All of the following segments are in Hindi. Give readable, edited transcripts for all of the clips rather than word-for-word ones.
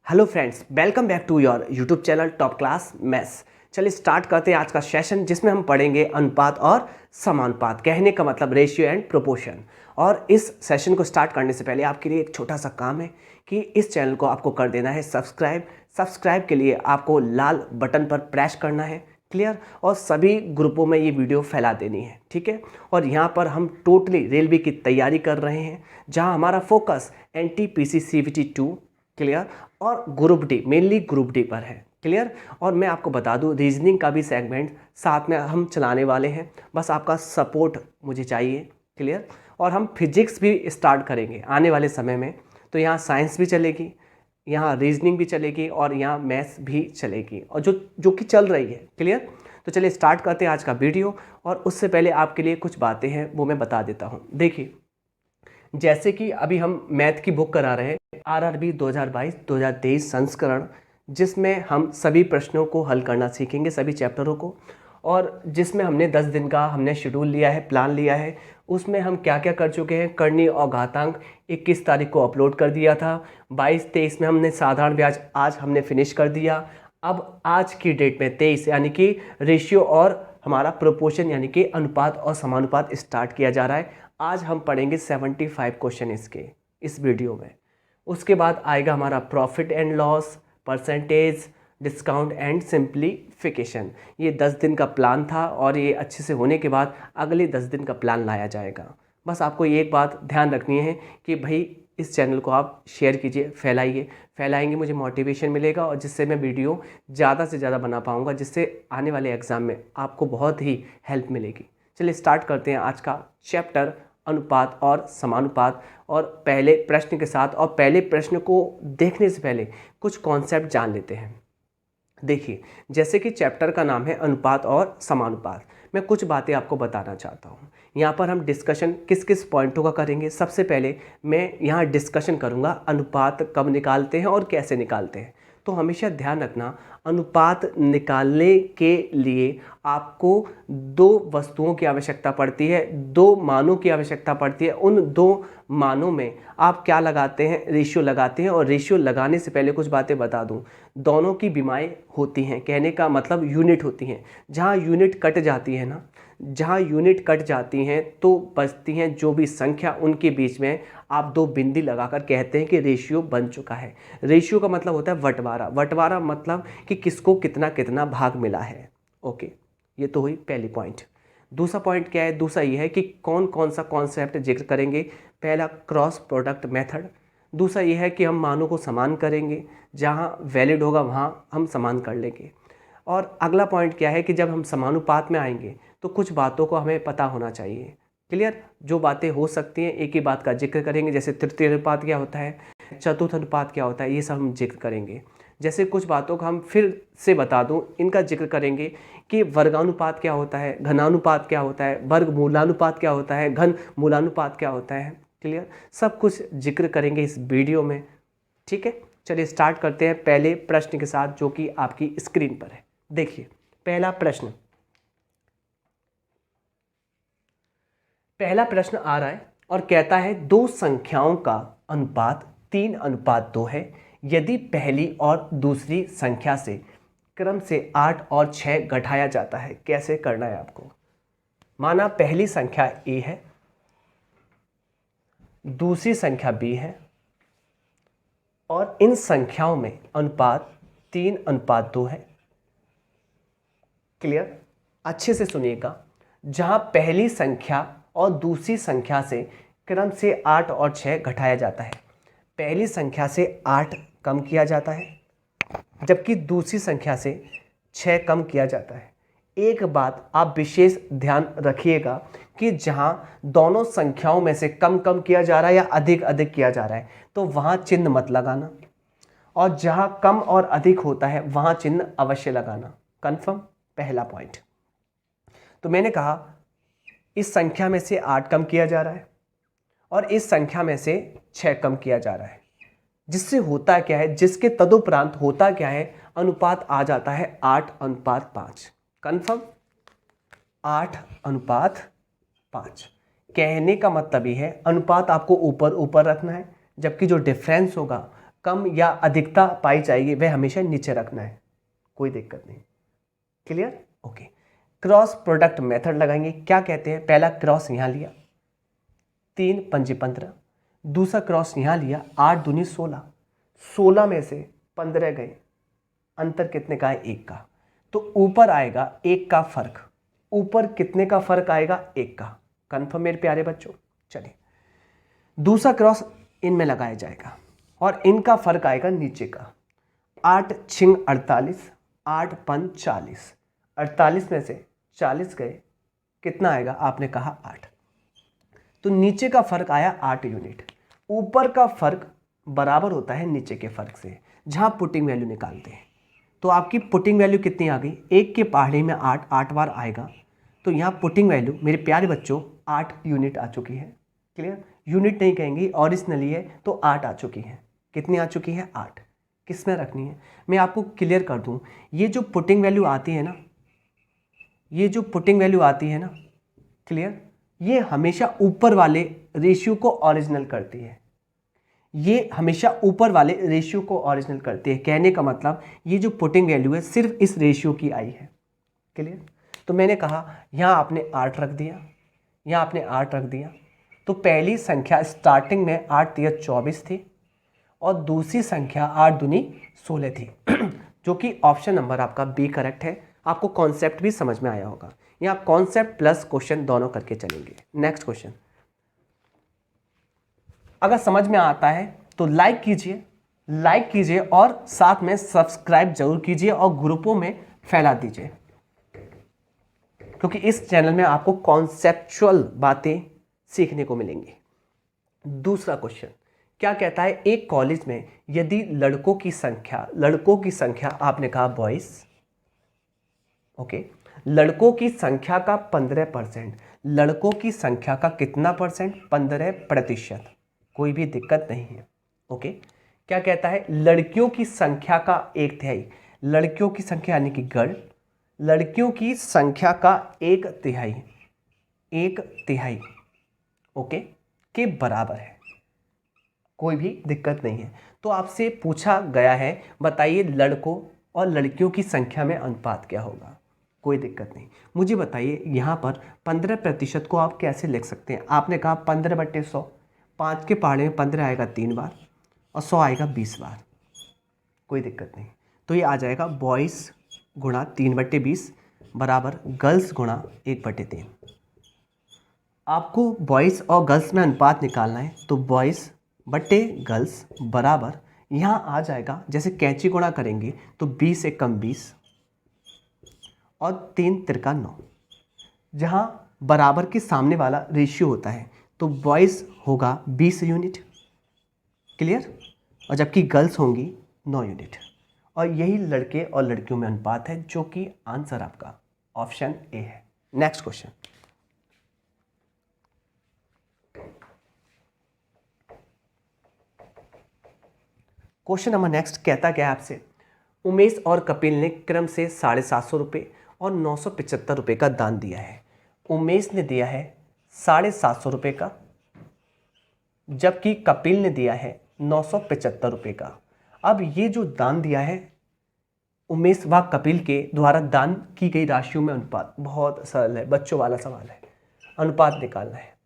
Hello friends, welcome back to your YouTube channel top class maths. चलिए स्टार्ट करते हैं आज का सेशन, जिसमें हम पढ़ेंगे अनुपात और समानुपात। कहने का मतलब रेशियो एंड प्रोपोर्शन। और इस सेशन को स्टार्ट करने से पहले आपके लिए एक छोटा सा काम है कि इस चैनल को आपको कर देना है सब्सक्राइब के लिए आपको लाल बटन पर प्रेस करना है, क्लियर। और सभी ग्रुपों में ये वीडियो फैला देनी है, ठीक है। और यहाँ पर हम टोटली रेलवे की तैयारी कर रहे हैं, जहाँ हमारा फोकस NTPC CVT 2, क्लियर, और group D, mainly group D पर है, क्लियर। और मैं आपको बता दूं, रीजनिंग का भी सेगमेंट साथ में हम चलाने वाले हैं, बस आपका सपोर्ट मुझे चाहिए, क्लियर। और हम फिजिक्स भी स्टार्ट करेंगे आने वाले समय में, तो यहाँ साइंस भी चलेगी, यहाँ रीजनिंग भी चलेगी और यहाँ मैथ्स भी चलेगी, और जो कि चल रही है, क्लियर। तो चलिए स्टार्ट करते हैं आज का वीडियो। और उससे पहले आपके लिए कुछ बातें हैं, वो मैं बता देता हूँ। देखिए, जैसे कि अभी हम मैथ की बुक करा रहे हैं, RRB 2022-2023 संस्करण, जिसमें हम सभी प्रश्नों को हल करना सीखेंगे, सभी चैप्टरों को। और जिसमें हमने 10 दिन का हमने शेड्यूल लिया है, प्लान लिया है। उसमें हम क्या क्या कर चुके हैं, करनी और घातांक 21 तारीख को अपलोड कर दिया था। 22-23 में हमने साधारण ब्याज आज हमने फिनिश कर दिया। अब आज की डेट में 23 यानी कि रेशियो और हमारा प्रोपोर्शन यानी कि अनुपात और समानुपात स्टार्ट किया जा रहा है। आज हम पढ़ेंगे 75 क्वेश्चन इसके इस वीडियो में। उसके बाद आएगा हमारा profit and loss, percentage, discount and simplification. ये 10 दिन का प्लान था और ये अच्छे से होने के बाद अगले 10 दिन का प्लान लाया जाएगा। बस आपको ये एक बात ध्यान रखनी है कि भाई इस चैनल को आप शेयर कीजिए, फैलाएंगे मुझे मोटिवेशन मिलेगा, और जिससे मैं वीडियो ज़्यादा से ज़्यादा बना पाऊँगा, जिससे आने वाले एग्ज़ाम में आपको बहुत ही हेल्प मिलेगी। चलिए स्टार्ट करते हैं आज का चैप्टर अनुपात और समानुपात, और पहले प्रश्न के साथ। और पहले प्रश्न को देखने से पहले कुछ कॉन्सेप्ट जान लेते हैं। देखिए, जैसे कि चैप्टर का नाम है अनुपात और समानुपात, मैं कुछ बातें आपको बताना चाहता हूँ। यहाँ पर हम डिस्कशन किस किस पॉइंटों का करेंगे। सबसे पहले मैं यहाँ डिस्कशन करूँगा अनुपात कब निकालते हैं और कैसे निकालते हैं। तो हमेशा ध्यान रखना, अनुपात निकालने के लिए आपको दो वस्तुओं की आवश्यकता पड़ती है, दो मानों की आवश्यकता पड़ती है। उन दो मानों में आप क्या लगाते हैं, रेशियो लगाते हैं। और रेशियो लगाने से पहले कुछ बातें बता दूं, दोनों की विमाएँ होती हैं, कहने का मतलब यूनिट होती हैं। जहाँ यूनिट कट जाती है ना, जहाँ यूनिट कट जाती हैं तो बचती हैं जो भी संख्या, उनके बीच में आप दो बिंदी लगाकर कहते हैं कि रेशियो बन चुका है। रेशियो का मतलब होता है बंटवारा मतलब कि किसको कितना कितना भाग मिला है। ओके, ये तो हुई पहली पॉइंट। दूसरा पॉइंट क्या है, दूसरा ये है कि कौन कौन सा कॉन्सेप्ट जिक्र करेंगे। पहला क्रॉस प्रोडक्ट मेथड, दूसरा ये है कि हम मानों को समान करेंगे, जहाँ वैलिड होगा वहाँ हम समान कर लेंगे। और अगला पॉइंट क्या है कि जब हम समानुपात में आएंगे तो कुछ बातों को हमें पता होना चाहिए, क्लियर। जो बातें हो सकती हैं, एक ही बात का जिक्र करेंगे, जैसे तृतीय अनुपात क्या होता है, चतुर्थ अनुपात क्या होता है, ये सब हम जिक्र करेंगे। जैसे कुछ बातों को हम फिर से बता दूं, इनका जिक्र करेंगे कि वर्गानुपात क्या होता है, घनानुपात क्या होता है, वर्ग मूलानुपात क्या होता है, घन मूलानुपात क्या होता है, क्लियर। सब कुछ जिक्र करेंगे इस वीडियो में, ठीक है। चलिए स्टार्ट करते हैं पहले प्रश्न के साथ, जो कि आपकी स्क्रीन पर है। देखिए, पहला प्रश्न आ रहा है और कहता है दो संख्याओं का अनुपात 3:2 है यदि पहली और दूसरी संख्या से क्रम से 8 और 6 घटाया जाता है। कैसे करना है आपको। माना पहली संख्या A है, दूसरी संख्या B है, और इन संख्याओं में अनुपात 3:2 है, क्लियर। अच्छे से सुनिएगा, जहां पहली संख्या और दूसरी संख्या से क्रम से 8 और 6 घटाया जाता है। पहली संख्या से 8 कम किया जाता है, जबकि दूसरी संख्या से 6 कम किया जाता है। एक बात आप विशेष ध्यान रखिएगा कि जहां दोनों संख्याओं में से कम कम किया जा रहा है या अधिक अधिक किया जा रहा है, तो वहां चिन्ह मत लगाना, और जहां कम और अधिक होता है वहां चिन्ह अवश्य लगाना। कंफर्म, पहला पॉइंट। तो मैंने कहा इस संख्या में से 8 कम किया जा रहा है और इस संख्या में से 6 कम किया जा रहा है, जिससे होता क्या है, जिसके तदुपरांत होता क्या है, अनुपात आ जाता है 8:5। कंफर्म, 8:5। कहने का मतलब ये है अनुपात आपको ऊपर ऊपर रखना है, जबकि जो डिफरेंस होगा कम या अधिकता पाई जाएगी वह हमेशा नीचे रखना है, कोई दिक्कत नहीं। Clear? Okay. Cross product method लगाएंगे। क्या कहते हैं? पहला क्रॉस यहाँ लिया 3 पंजे 15, दूसरा क्रॉस यहाँ लिया 8 दूनी 16, 16 में से 15 गए, अंतर कितने का है? 1 का। तो ऊपर आएगा 1 का फर्क। ऊपर कितने का फर्क आएगा? 1 का। कन्फर्म मेरे प्यारे बच्चों? चलिए दूसरा क्रॉस इनमें लगाया जाएगा और इनका फर्क आएगा नीचे का। 8 छिंग 48, 8 पंच 40, 48 में से 40 गए, कितना आएगा? आपने कहा 8। तो नीचे का फर्क आया 8 यूनिट। ऊपर का फर्क बराबर होता है नीचे के फर्क से, जहां पुटिंग वैल्यू निकालते हैं। तो आपकी पुटिंग वैल्यू कितनी आ गई? 1 के पहाड़ी में 8, 8 बार आएगा, तो यहाँ पुटिंग वैल्यू मेरे प्यारे बच्चों 8 यूनिट आ चुकी है। क्लियर? यूनिट नहीं कहेंगी, ओरिजिनली है तो 8 आ चुकी है। कितनी आ चुकी है? 8। किस में रखनी है? मैं आपको क्लियर कर दूं, ये जो पुटिंग वैल्यू आती है ना, ये जो पुटिंग वैल्यू आती है ना, क्लियर, ये हमेशा ऊपर वाले रेशियो को ओरिजिनल करती है। ये हमेशा ऊपर वाले रेशियो को ओरिजिनल करती है। कहने का मतलब ये जो पुटिंग वैल्यू है सिर्फ इस रेशियो की आई है। क्लियर? तो मैंने कहा यहाँ आपने 8 रख दिया, यहाँ आपने 8 रख दिया, तो पहली संख्या स्टार्टिंग में 8 तिया 24 थी और दूसरी संख्या 8 दूनी 16 थी जो कि ऑप्शन नंबर आपका बी करेक्ट है। आपको कॉन्सेप्ट भी समझ में आया होगा। यहाँ कॉन्सेप्ट प्लस क्वेश्चन दोनों करके चलेंगे। नेक्स्ट क्वेश्चन, अगर समझ में आता है तो लाइक कीजिए और साथ में सब्सक्राइब जरूर कीजिए और ग्रुपों में फैला दीजिए, क्योंकि इस चैनल में आपको कॉन्सेप्चुअल बातें सीखने को मिलेंगी। दूसरा क्वेश्चन क्या कहता है? एक कॉलेज में यदि लड़कों की संख्या आपने कहा बॉयज, ओके, लड़कों की संख्या का 15%, लड़कों की संख्या का कितना परसेंट? 15%। कोई भी दिक्कत नहीं है। ओके। क्या कहता है? लड़कियों की संख्या का 1/3, लड़कियों की संख्या यानी कि गर्ल, लड़कियों की संख्या का 1/3 ओके के बराबर है। कोई भी दिक्कत नहीं है। तो आपसे पूछा गया है बताइए लड़कों और लड़कियों की संख्या में अनुपात क्या होगा? कोई दिक्कत नहीं। मुझे बताइए यहाँ पर 15% को आप कैसे लिख सकते हैं? आपने कहा 15/100, 5 के पहाड़े में 15 आएगा 3 बार और 100 आएगा 20 बार। कोई दिक्कत नहीं। तो ये आ जाएगा बॉयज़ गुणा 3/20 बराबर गर्ल्स गुणा 1/3। आपको बॉयज़ और गर्ल्स में अनुपात निकालना है, तो बॉयज़ बटे गर्ल्स बराबर यहाँ आ जाएगा, जैसे कैंची गुणा करेंगे तो 20 से कम 20 और 3 तिरका 9, जहाँ बराबर के सामने वाला रेशियो होता है तो बॉयज़ होगा 20 यूनिट, क्लियर, और जबकि गर्ल्स होंगी 9 यूनिट। और यही लड़के और लड़कियों में अनुपात है, जो कि आंसर आपका ऑप्शन ए है। Next question, question number next कहता क्या है आपसे? उमेश और कपिल ने क्रम से 750 रुपये और 975 रुपये का दान दिया है। उमेश ने दिया है 750 रुपये का, जबकि कपिल ने दिया है 975 रुपये का। अब ये जो दान दिया है उमेश व कपिल के द्वारा दान की गई राशियों में अनुपात, बहुत सरल है, बच्चों वाला सवाल है। अनुपात निकालना है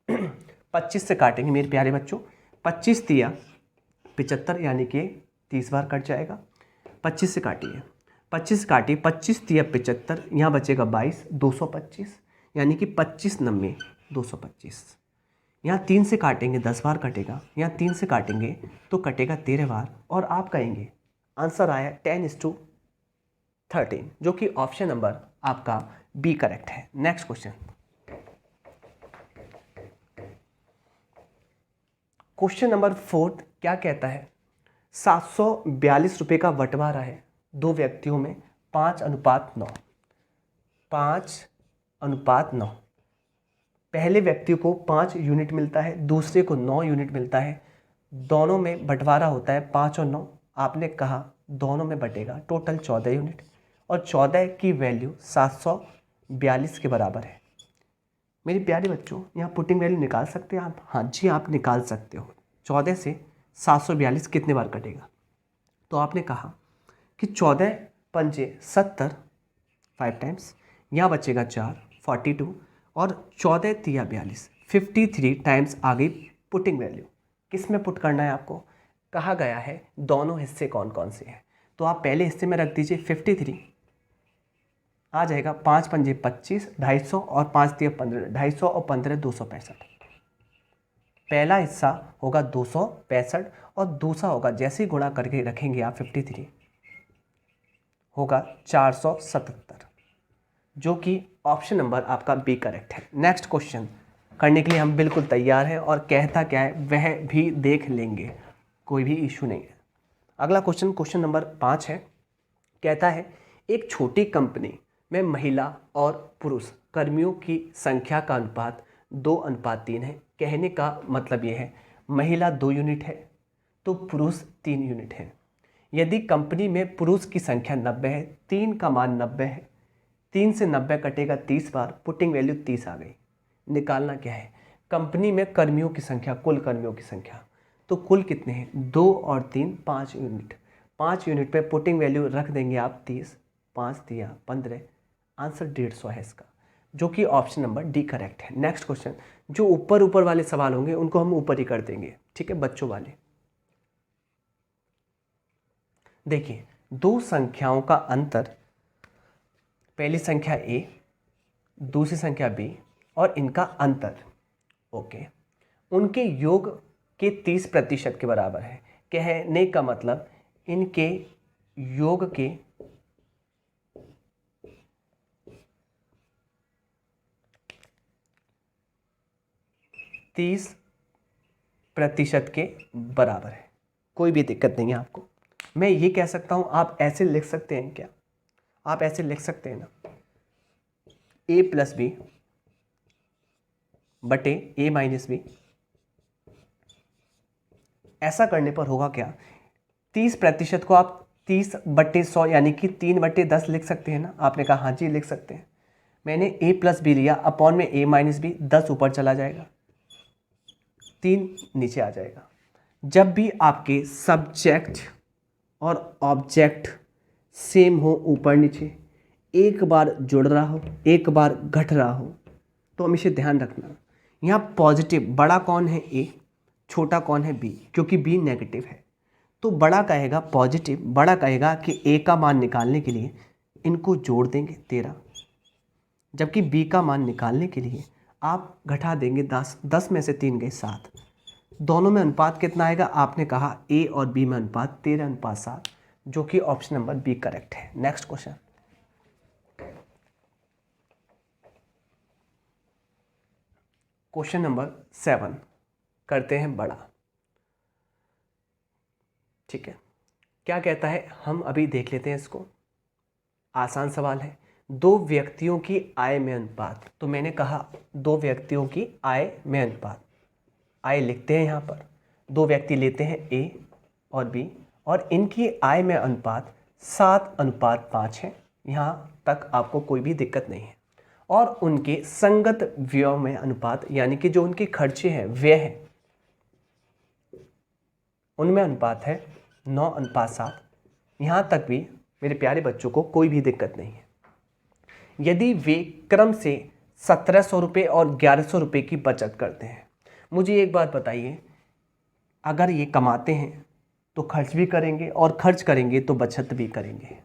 25 से काटेंगे मेरे प्यारे बच्चों। 25 तिया 75 यानी कि 30 बार कट जाएगा। 25 से काटिए, 25 काटिए, 25 तिया 75, यहाँ बचेगा 22, 225 यानी कि 25 नम्मे 225। यहाँ 3 से काटेंगे 10 बार कटेगा, यहाँ 3 से काटेंगे तो कटेगा 13 बार, और आप कहेंगे आंसर आया 10:13, जो कि ऑप्शन नंबर आपका बी करेक्ट है। नेक्स्ट क्वेश्चन, क्वेश्चन नंबर 4 क्या कहता है? 742 रुपये का बंटवारा है 2 व्यक्तियों में 5:9, 5:9। पहले व्यक्ति को 5 यूनिट मिलता है, दूसरे को 9 यूनिट मिलता है। दोनों में बंटवारा होता है 5 और 9। आपने कहा दोनों में बटेगा, टोटल 14 यूनिट, और 14 की वैल्यू 742 के बराबर है। मेरे प्यारे बच्चों, यहाँ पुटिंग वैल्यू निकाल सकते हैं आप? हाँ जी, आप निकाल सकते हो। 14 से 742 कितने बार कटेगा? तो आपने कहा कि 14 पंजे 70, 5 टाइम्स, यहाँ बचेगा 4, 42, और 14 तिया 42, 53 टाइम्स आ गई पुटिंग वैल्यू। किस में पुट करना है आपको? कहा गया है दोनों हिस्से कौन कौन से हैं, तो आप पहले हिस्से में रख दीजिए 53, आ जाएगा 5 पंजे 25, 250 और 5 तिया 15, 250 और 15 265। पहला हिस्सा होगा 265 और दूसरा होगा, जैसे ही गुणा करके रखेंगे आप 53, होगा 477, जो कि ऑप्शन नंबर आपका बी करेक्ट है। नेक्स्ट क्वेश्चन करने के लिए हम बिल्कुल तैयार हैं और कहता क्या है वह भी देख लेंगे, कोई भी इशू नहीं है। अगला क्वेश्चन, क्वेश्चन नंबर 5 है। कहता है एक छोटी कंपनी में महिला और पुरुष कर्मियों की संख्या का अनुपात 2:3 है। कहने का मतलब ये है महिला 2 यूनिट है तो पुरुष 3 यूनिट है। यदि कंपनी में पुरुष की संख्या 90 है, 3 का मान 90 है, 3 से 90 कटेगा 30 बार, पुटिंग वैल्यू 30 आ गई। निकालना क्या है? कंपनी में कर्मियों की संख्या, कुल कर्मियों की संख्या, तो कुल कितने हैं? 2 और 3 5 यूनिट। 5 यूनिट पे पुटिंग वैल्यू रख देंगे आप 30, 5 दिया 15, आंसर 150 है इसका, जो कि ऑप्शन नंबर डी करेक्ट है। नेक्स्ट क्वेश्चन, जो ऊपर ऊपर वाले सवाल होंगे उनको हम ऊपर ही कर देंगे, ठीक है, बच्चों वाले। देखिए, दो संख्याओं का अंतर, पहली संख्या a, दूसरी संख्या b, और इनका अंतर, ओके, उनके योग के 30% के बराबर है। कहने का मतलब इनके योग के 30% के बराबर है। कोई भी दिक्कत नहीं है आपको। मैं ये कह सकता हूँ, आप ऐसे लिख सकते हैं क्या? आप ऐसे लिख सकते हैं ना, a + b बटे a - b। ऐसा करने पर होगा क्या? 30% को आप 30/100 यानी कि 3/10 लिख सकते हैं ना? आपने कहा हाँ जी लिख सकते हैं। मैंने a + b लिया, अपॉन में a - b, 10 ऊपर चला जाएगा, 3 नीचे आ जाएगा। जब भी आपके सब्जेक्ट और ऑब्जेक्ट सेम हो, ऊपर नीचे, एक बार जुड़ रहा हो एक बार घट रहा हो, तो हमेशा ध्यान रखना यहाँ पॉजिटिव बड़ा कौन है? a, छोटा कौन है? b, क्योंकि b नेगेटिव है। तो बड़ा कहेगा पॉजिटिव, बड़ा कहेगा कि a का मान निकालने के लिए इनको जोड़ देंगे 13, जबकि b का मान निकालने के लिए आप घटा देंगे 10, 10 में से 3 गए 7। दोनों में अनुपात कितना आएगा? आपने कहा a और b में अनुपात 13:7, जो कि ऑप्शन नंबर बी करेक्ट है। नेक्स्ट क्वेश्चन, क्वेश्चन नंबर 7 करते हैं बड़ा, ठीक है। क्या कहता है हम अभी देख लेते हैं इसको। आसान सवाल है, दो व्यक्तियों की आय में अनुपात। तो मैंने कहा दो व्यक्तियों की आय में अनुपात, आय लिखते हैं यहाँ पर। दो व्यक्ति लेते हैं a और b, और इनकी आय में अनुपात 7:5 है। यहाँ तक आपको कोई भी दिक्कत नहीं है। और उनके संगत व्यय में अनुपात, यानी कि जो उनके खर्चे हैं, व्यय हैं, उनमें अनुपात है 9:7। यहाँ तक भी मेरे प्यारे बच्चों को कोई भी दिक्कत नहीं है। यदि वे क्रम से 1700 रुपये और 1100 रुपये की बचत करते हैं, मुझे एक बात बताइए, अगर ये कमाते हैं तो खर्च भी करेंगे, और खर्च करेंगे तो बचत भी करेंगे।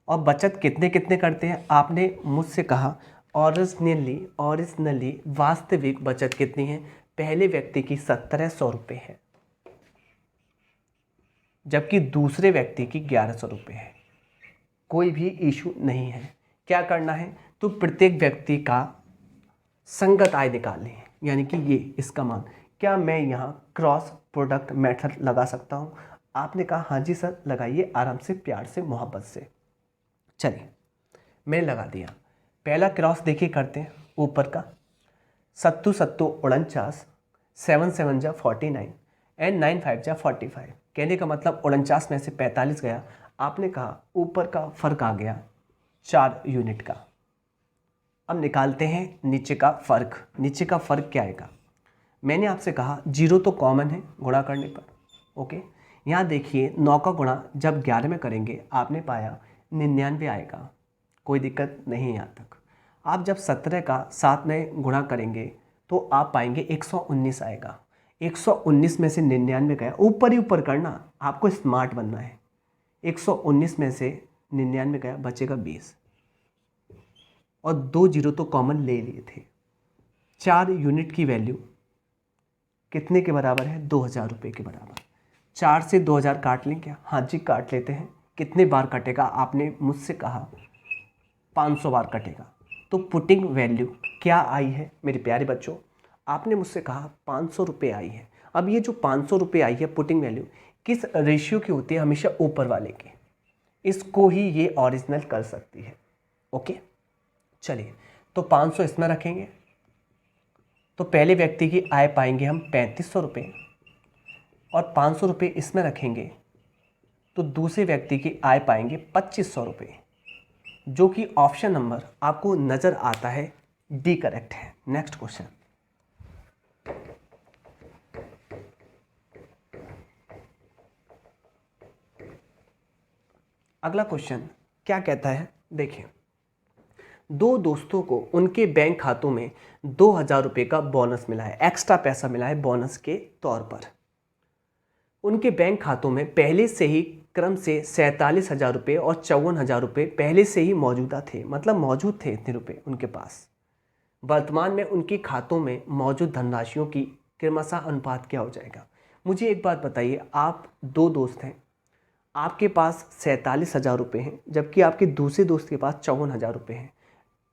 और बचत कितने कितने करते हैं? आपने मुझसे कहा ओरिजिनली वास्तविक बचत कितनी है? पहले व्यक्ति की 1700 रुपये है, जबकि दूसरे व्यक्ति की 1100 रुपये है। कोई भी इशू नहीं है। क्या करना है? तो प्रत्येक व्यक्ति का संगत आय निकालनी है, यानी कि ये इसका मान। क्या मैं यहाँ क्रॉस प्रोडक्ट मेथड लगा सकता हूँ? आपने कहा हाँ जी सर लगाइए, आराम से, प्यार से, मोहब्बत से। चलिए मैंने लगा दिया। पहला क्रॉस देखिए करते हैं, ऊपर का 7 7 49, 7 7 जा 49 एंड 9 5 जा 45। कहने का मतलब 49 में से 45 गया। आपने कहा ऊपर का फर्क आ गया 4 यूनिट का। अब निकालते हैं नीचे का फ़र्क। नीचे का फ़र्क क्या आएगा? मैंने आपसे कहा 0 तो कॉमन है गुणा करने पर, ओके। यहाँ देखिए 9 का गुणा जब 11 में करेंगे आपने पाया 99 आएगा, कोई दिक्कत नहीं है यहाँ तक। आप जब 17 का 7 में गुणा करेंगे तो आप पाएंगे 119 आएगा। 119 में से 99 गया, ऊपर ही ऊपर करना, आपको स्मार्ट बनना है। 119 में से 99 गया, बचेगा 20 और 2 जीरो तो कॉमन ले लिए थे। 4 यूनिट की वैल्यू कितने के बराबर है? 2000 रुपये के बराबर। 4 से 2000 काट लें क्या? हाँ जी काट लेते हैं। कितने बार कटेगा? आपने मुझसे कहा 500 बार कटेगा। तो पुटिंग वैल्यू क्या आई है मेरे प्यारे बच्चों? आपने मुझसे कहा 500 रुपये आई है। अब ये जो 500 रुपये आई है पुटिंग वैल्यू किस रेशियो की होती है? हमेशा ऊपर वाले की। इसको ही ये ओरिजिनल कर सकती है। ओके चलिए, तो 500 इसमें रखेंगे तो पहले व्यक्ति की आय पाएंगे हम 3500 रुपये, और 500 रुपये इसमें रखेंगे तो दूसरे व्यक्ति की आय पाएंगे 2500 रुपये, जो कि ऑप्शन नंबर आपको नज़र आता है डी करेक्ट है। नेक्स्ट क्वेश्चन, अगला क्वेश्चन क्या कहता है? देखिए, दो दोस्तों को उनके बैंक खातों में 2000 रुपये का बोनस मिला है, एक्स्ट्रा पैसा मिला है बोनस के तौर पर। उनके बैंक खातों में पहले से ही क्रम से 47,000 रुपये और 54,000 रुपये पहले से ही मौजूदा थे, मतलब मौजूद थे इतने रुपये उनके पास। वर्तमान में उनके खातों में मौजूद धनराशियों की क्रमशः अनुपात क्या हो जाएगा? मुझे एक बात बताइए, आप दो दोस्त हैं, आपके पास 47,000 रुपये हैं जबकि आपके दूसरे दोस्त के पास 54,000 रुपये हैं।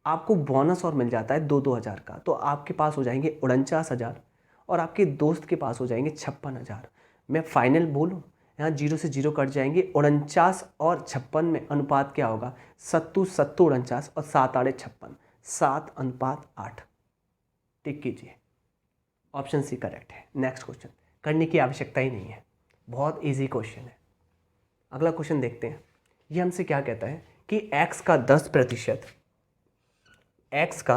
आपको बोनस और मिल जाता है 2-2 हज़ार का, तो आपके पास हो जाएंगे 49,000 और आपके दोस्त के पास हो जाएंगे 56,000। मैं फाइनल बोलूँ, यहाँ 0 से 0 कट जाएंगे। 49 और 56 में अनुपात क्या होगा? 70 70 49 और 7 8 56, 7:8। टिक कीजिए, ऑप्शन सी करेक्ट है। नेक्स्ट क्वेश्चन करने की आवश्यकता ही नहीं है, बहुत इजी क्वेश्चन है। अगला क्वेश्चन देखते हैं। ये हमसे क्या कहता है कि x का 10%, x का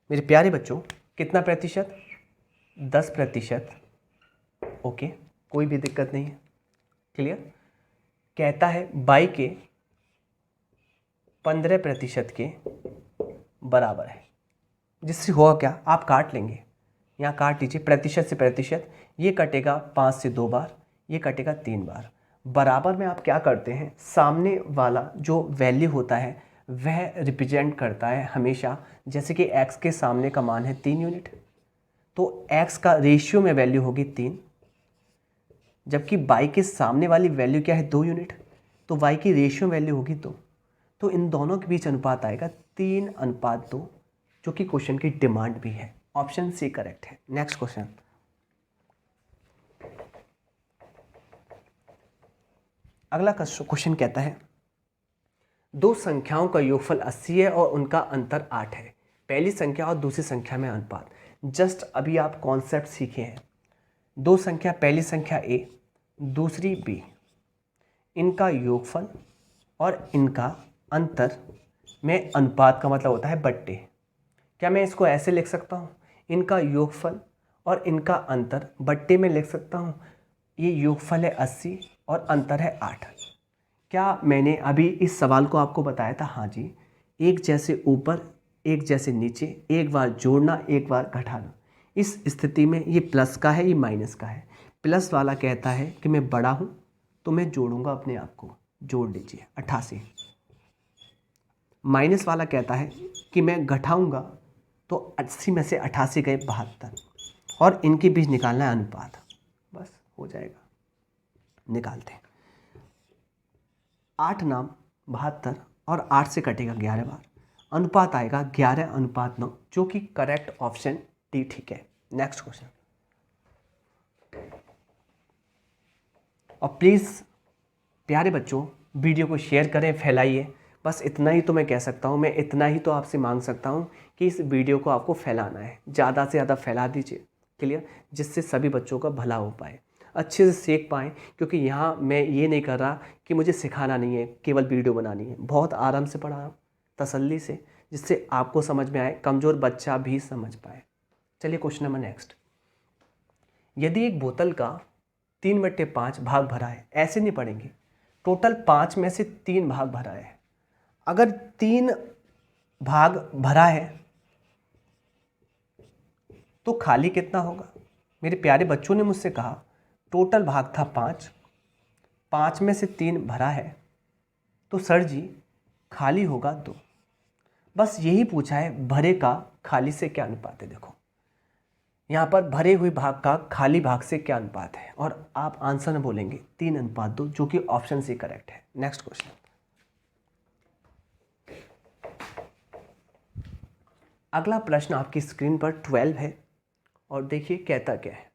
मेरे प्यारे बच्चों कितना प्रतिशत? 10%। ओके, कोई भी दिक्कत नहीं है, क्लियर। कहता है y के 15% के बराबर है, जिससे हुआ क्या? आप काट लेंगे, यहाँ काट लीजिए, प्रतिशत से प्रतिशत, ये कटेगा 5 से 2 बार, ये कटेगा 3 बार। बराबर में आप क्या करते हैं? सामने वाला जो वैल्यू होता है वह रिप्रेजेंट करता है हमेशा, जैसे कि x के सामने का मान है 3 यूनिट, तो x का रेशियो में वैल्यू होगी 3, जबकि y के सामने वाली वैल्यू क्या है? 2 यूनिट, तो y की रेशियो वैल्यू होगी 2। तो इन दोनों के बीच अनुपात आएगा 3:2, जो कि क्वेश्चन की डिमांड भी है। ऑप्शन सी करेक्ट है। नेक्स्ट क्वेश्चन, अगला क्वेश्चन कहता है दो संख्याओं का योगफल 80 है और उनका अंतर 8 है। पहली संख्या और दूसरी संख्या में अनुपात। जस्ट अभी आप कॉन्सेप्ट सीखे हैं। दो संख्या, पहली संख्या a, दूसरी b, इनका योगफल और इनका अंतर में अनुपात का मतलब होता है बट्टे। क्या मैं इसको ऐसे लिख सकता हूँ? इनका योगफल और इनका अंतर बट्टे में लिख सकता हूँ। ये योगफल है 80 और अंतर है 8। क्या मैंने अभी इस सवाल को आपको बताया था? हाँ जी, एक जैसे ऊपर एक जैसे नीचे, एक बार जोड़ना एक बार घटाना। इस स्थिति में ये प्लस का है, ये माइनस का है। प्लस वाला कहता है कि मैं बड़ा हूँ तो मैं जोड़ूंगा अपने आप को, जोड़ लीजिए 88। माइनस वाला कहता है कि मैं घटाऊंगा तो 80 में से 88 गए 72, और इनके बीच निकालना है अनुपात। बस हो जाएगा, निकालते हैं। 8 नाम 72 और 8 से कटेगा 11 बार, अनुपात आएगा 11:9, जो कि करेक्ट ऑप्शन डी ठीक है। नेक्स्ट क्वेश्चन, और प्लीज़ प्यारे बच्चों वीडियो को शेयर करें, फैलाइए। बस इतना ही तो मैं कह सकता हूँ, मैं इतना ही तो आपसे मांग सकता हूँ कि इस वीडियो को आपको फैलाना है, ज़्यादा से ज़्यादा फैला दीजिए, क्लियर, जिससे सभी बच्चों का भला हो पाए, अच्छे से सीख पाएँ। क्योंकि यहाँ मैं ये नहीं कर रहा कि मुझे सिखाना नहीं है, केवल वीडियो बनानी है। बहुत आराम से पढ़ा रहा हूँ, तसल्ली से, जिससे आपको समझ में आए, कमज़ोर बच्चा भी समझ पाए। चलिए क्वेश्चन नंबर नेक्स्ट। यदि एक बोतल का 3/5 भाग भरा है, ऐसे नहीं पढ़ेंगे। टोटल 5 में से 3 भाग भरा है। अगर 3 भाग भरा है तो खाली कितना होगा? मेरे प्यारे बच्चों ने मुझसे कहा टोटल भाग था 5, 5 में से 3 भरा है तो सर जी खाली होगा 2। बस यही पूछा है, भरे का खाली से क्या अनुपात है। देखो यहाँ पर भरे हुए भाग का खाली भाग से क्या अनुपात है, और आप आंसर में बोलेंगे 3:2, जो कि ऑप्शन सी करेक्ट है। Next question. अगला प्रश्न आपकी स्क्रीन पर 12 है और देखिए कहता क्या है।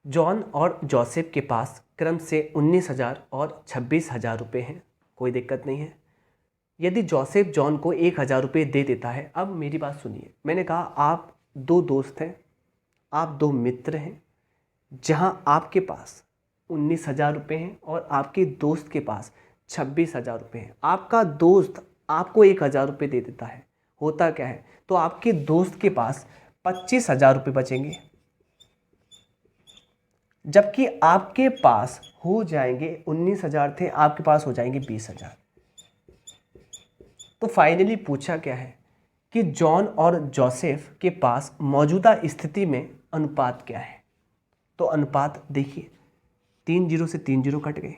जॉन और जोसेफ के पास क्रम से 19,000 और 26,000 रुपये हैं। कोई दिक्कत नहीं है। यदि जोसेफ जॉन को 1,000 रुपये दे देता है। अब मेरी बात सुनिए, मैंने कहा आप 2 दोस्त हैं, आप 2 मित्र हैं, जहां आपके पास 19,000 रुपये हैं और आपके दोस्त के पास 26,000 रुपये हैं। आपका दोस्त आपको 1,000 रुपये दे देता है। होता क्या है, तो आपके दोस्त के पास 25,000 रुपये बचेंगे, जबकि आपके पास हो जाएंगे 19,000 थे, आपके पास हो जाएंगे 20,000। तो फाइनली पूछा क्या है कि जॉन और जोसेफ के पास मौजूदा स्थिति में अनुपात क्या है। तो अनुपात देखिए, 3 0 से 3 0 कट गए,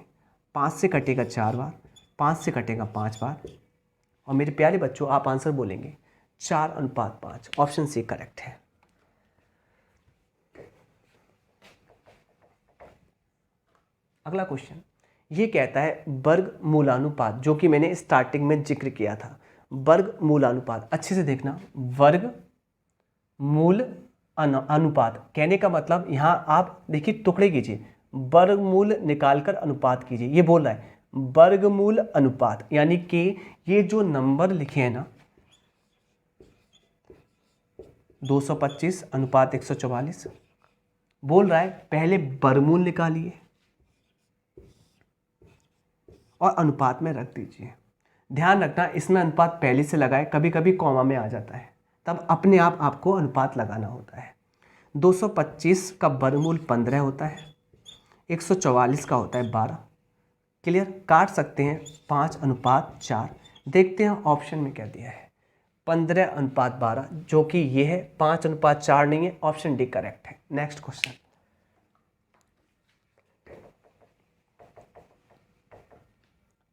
5 से कटेगा 4 बार, 5 से कटेगा 5 बार, और मेरे प्यारे बच्चों आप आंसर बोलेंगे 4:5। ऑप्शन सी करेक्ट है। अगला क्वेश्चन ये कहता है वर्ग मूलानुपात, जो कि मैंने स्टार्टिंग में जिक्र किया था। वर्ग मूलानुपात अच्छे से देखना, वर्ग मूल अनुपात कहने का मतलब यहाँ आप देखिए टुकड़े कीजिए, वर्गमूल निकालकर अनुपात कीजिए। ये बोल रहा है वर्गमूल अनुपात, यानी कि ये जो नंबर लिखे हैं ना 225:144, बोल रहा है पहले वर्गमूल निकालिए और अनुपात में रख दीजिए। ध्यान रखना इसमें अनुपात पहले से लगाए, कभी कभी कॉमा में आ जाता है, तब अपने आप आपको अनुपात लगाना होता है। 225 का वर्गमूल 15 होता है, 144 का होता है 12। क्लियर, काट सकते हैं 5:4। देखते हैं ऑप्शन में क्या दिया है, 15:12, जो कि ये है। 5:4 नहीं है, ऑप्शन डी करेक्ट है। Next question.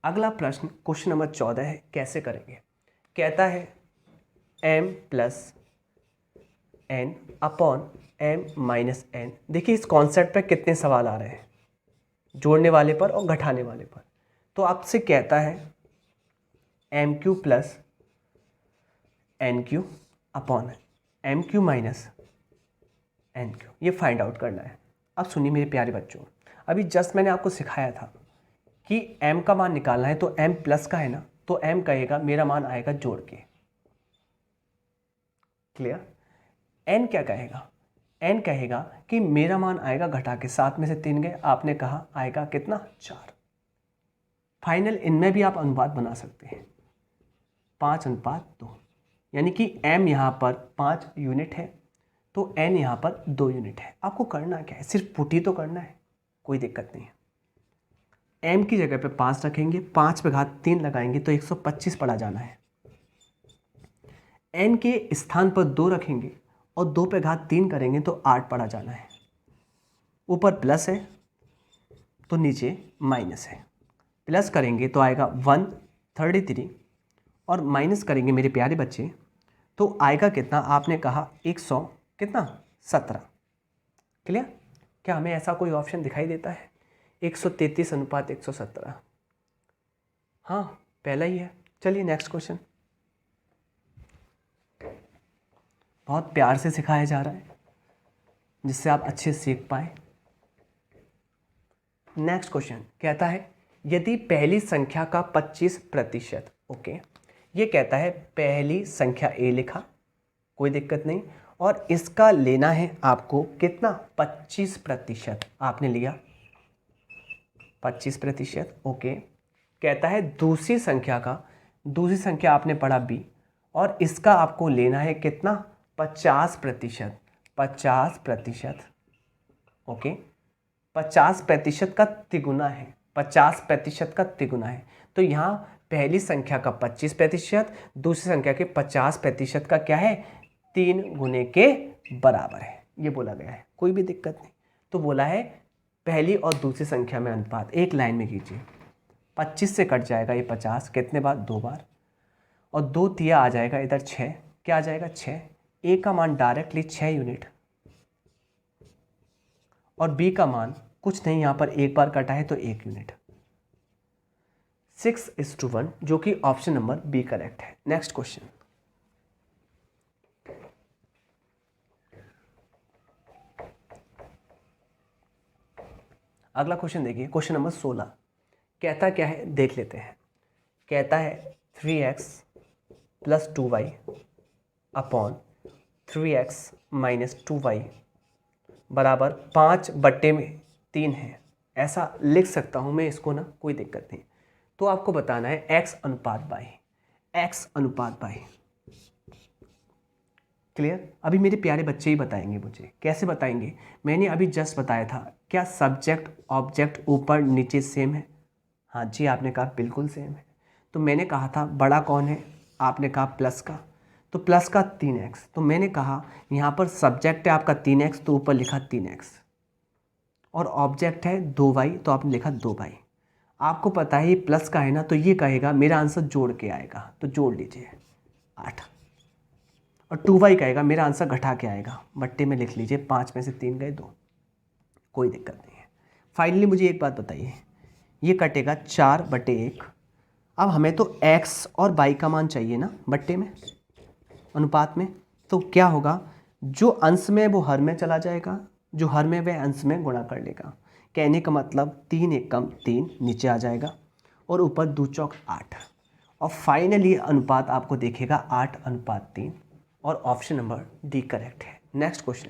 अगला प्रश्न क्वेश्चन नंबर 14 है, कैसे करेंगे। कहता है m+n/m-n। देखिए इस कॉन्सेप्ट पे कितने सवाल आ रहे हैं, जोड़ने वाले पर और घटाने वाले पर। तो आपसे कहता है mq + nq/m mq - nq, ये फाइंड आउट करना है। अब सुनिए मेरे प्यारे बच्चों, अभी जस्ट मैंने आपको सिखाया था कि m का मान निकालना है, तो m प्लस का है ना, तो m कहेगा मेरा मान आएगा जोड़ के। क्लियर। n क्या कहेगा, n कहेगा कि मेरा मान आएगा घटा के। 7 में से 3 गए, आपने कहा आएगा कितना 4। फाइनल इनमें भी आप अनुपात बना सकते हैं 5:2, यानी कि m यहाँ पर 5 यूनिट है तो n यहाँ पर 2 यूनिट है। आपको करना क्या है, सिर्फ पुट ही तो करना है, कोई दिक्कत नहीं है। m की जगह पे 5 रखेंगे, 5 पे घात 3 लगाएंगे तो 125 पड़ा जाना है। n के स्थान पर 2 रखेंगे और 2 पे घात 3 करेंगे तो 8 पड़ा जाना है। ऊपर प्लस है तो नीचे माइनस है, प्लस करेंगे तो आएगा 133 और माइनस करेंगे मेरे प्यारे बच्चे तो आएगा कितना, आपने कहा 117। क्लियर। क्या हमें ऐसा कोई ऑप्शन दिखाई देता है 133:117? हाँ पहला ही है। चलिए नेक्स्ट क्वेश्चन। बहुत प्यार से सिखाया जा रहा है जिससे आप अच्छे से सीख पाए। नेक्स्ट क्वेश्चन कहता है यदि पहली संख्या का 25%, ओके, ये कहता है पहली संख्या a लिखा, कोई दिक्कत नहीं, और इसका लेना है आपको कितना 25%। आपने लिया 25%, ओके। कहता है दूसरी संख्या आपने पढ़ा b, और इसका आपको लेना है कितना 50%। 50%, ओके। 50% का तिगुना है, 50% का तिगुना है। तो यहाँ पहली संख्या का 25%, दूसरी संख्या के 50% का क्या है, 3 गुने के बराबर है, ये बोला गया है। कोई भी दिक्कत नहीं। तो बोला है पहली और दूसरी संख्या में अनुपात, एक लाइन में कीजिए। 25 से कट जाएगा ये 50, कितने बार, 2 बार, और 2 तिया आ जाएगा इधर 6, क्या आ जाएगा 6। ए का मान डायरेक्टली 6 यूनिट, और बी का मान कुछ नहीं, यहाँ पर एक बार कटा है तो 1 यूनिट। 6:1, जो कि ऑप्शन नंबर बी करेक्ट है। Next question. अगला क्वेश्चन देखिए, क्वेश्चन नंबर 16। कहता क्या है देख लेते हैं। कहता है 3x + 2y upon 3x - 2y बराबर 5/3 है। ऐसा लिख सकता हूँ मैं इसको ना, कोई दिक्कत नहीं। तो आपको बताना है x अनुपात y, x अनुपात y। क्लियर? अभी मेरे प्यारे बच्चे ही बताएंगे मुझे। कैसे बताएंगे? मैंने अभी जस्ट बताया था, क्या सब्जेक्ट ऑब्जेक्ट ऊपर नीचे सेम है? हाँ जी, आपने कहा बिल्कुल सेम है। तो मैंने कहा था बड़ा कौन है, आपने कहा प्लस का, तो प्लस का 3x। तो मैंने कहा यहाँ पर सब्जेक्ट है आपका 3x, तो ऊपर लिखा 3x, और ऑब्जेक्ट है 2y, तो आपने लिखा 2y। आपको पता है ये प्लस का है ना, तो ये कहेगा मेरा आंसर जोड़ के आएगा, तो जोड़ लीजिए 8, और 2y कहेगा मेरा आंसर घटा के आएगा, बट्टे में लिख लीजिए 5 में से 3 गए 2, कोई दिक्कत नहीं है। फाइनली मुझे एक बात बताइए, ये कटेगा 4/1। अब हमें तो x और y का मान चाहिए ना बट्टे में, अनुपात में। तो क्या होगा, जो अंश में वो हर में चला जाएगा, जो हर में वह अंश में गुणा कर लेगा। कहने का मतलब 3 एकम 3 नीचे आ जाएगा, और ऊपर 2 चौक 8, और फाइनली अनुपात आपको देखेगा 8:3, और ऑप्शन नंबर डी करेक्ट है। Next question.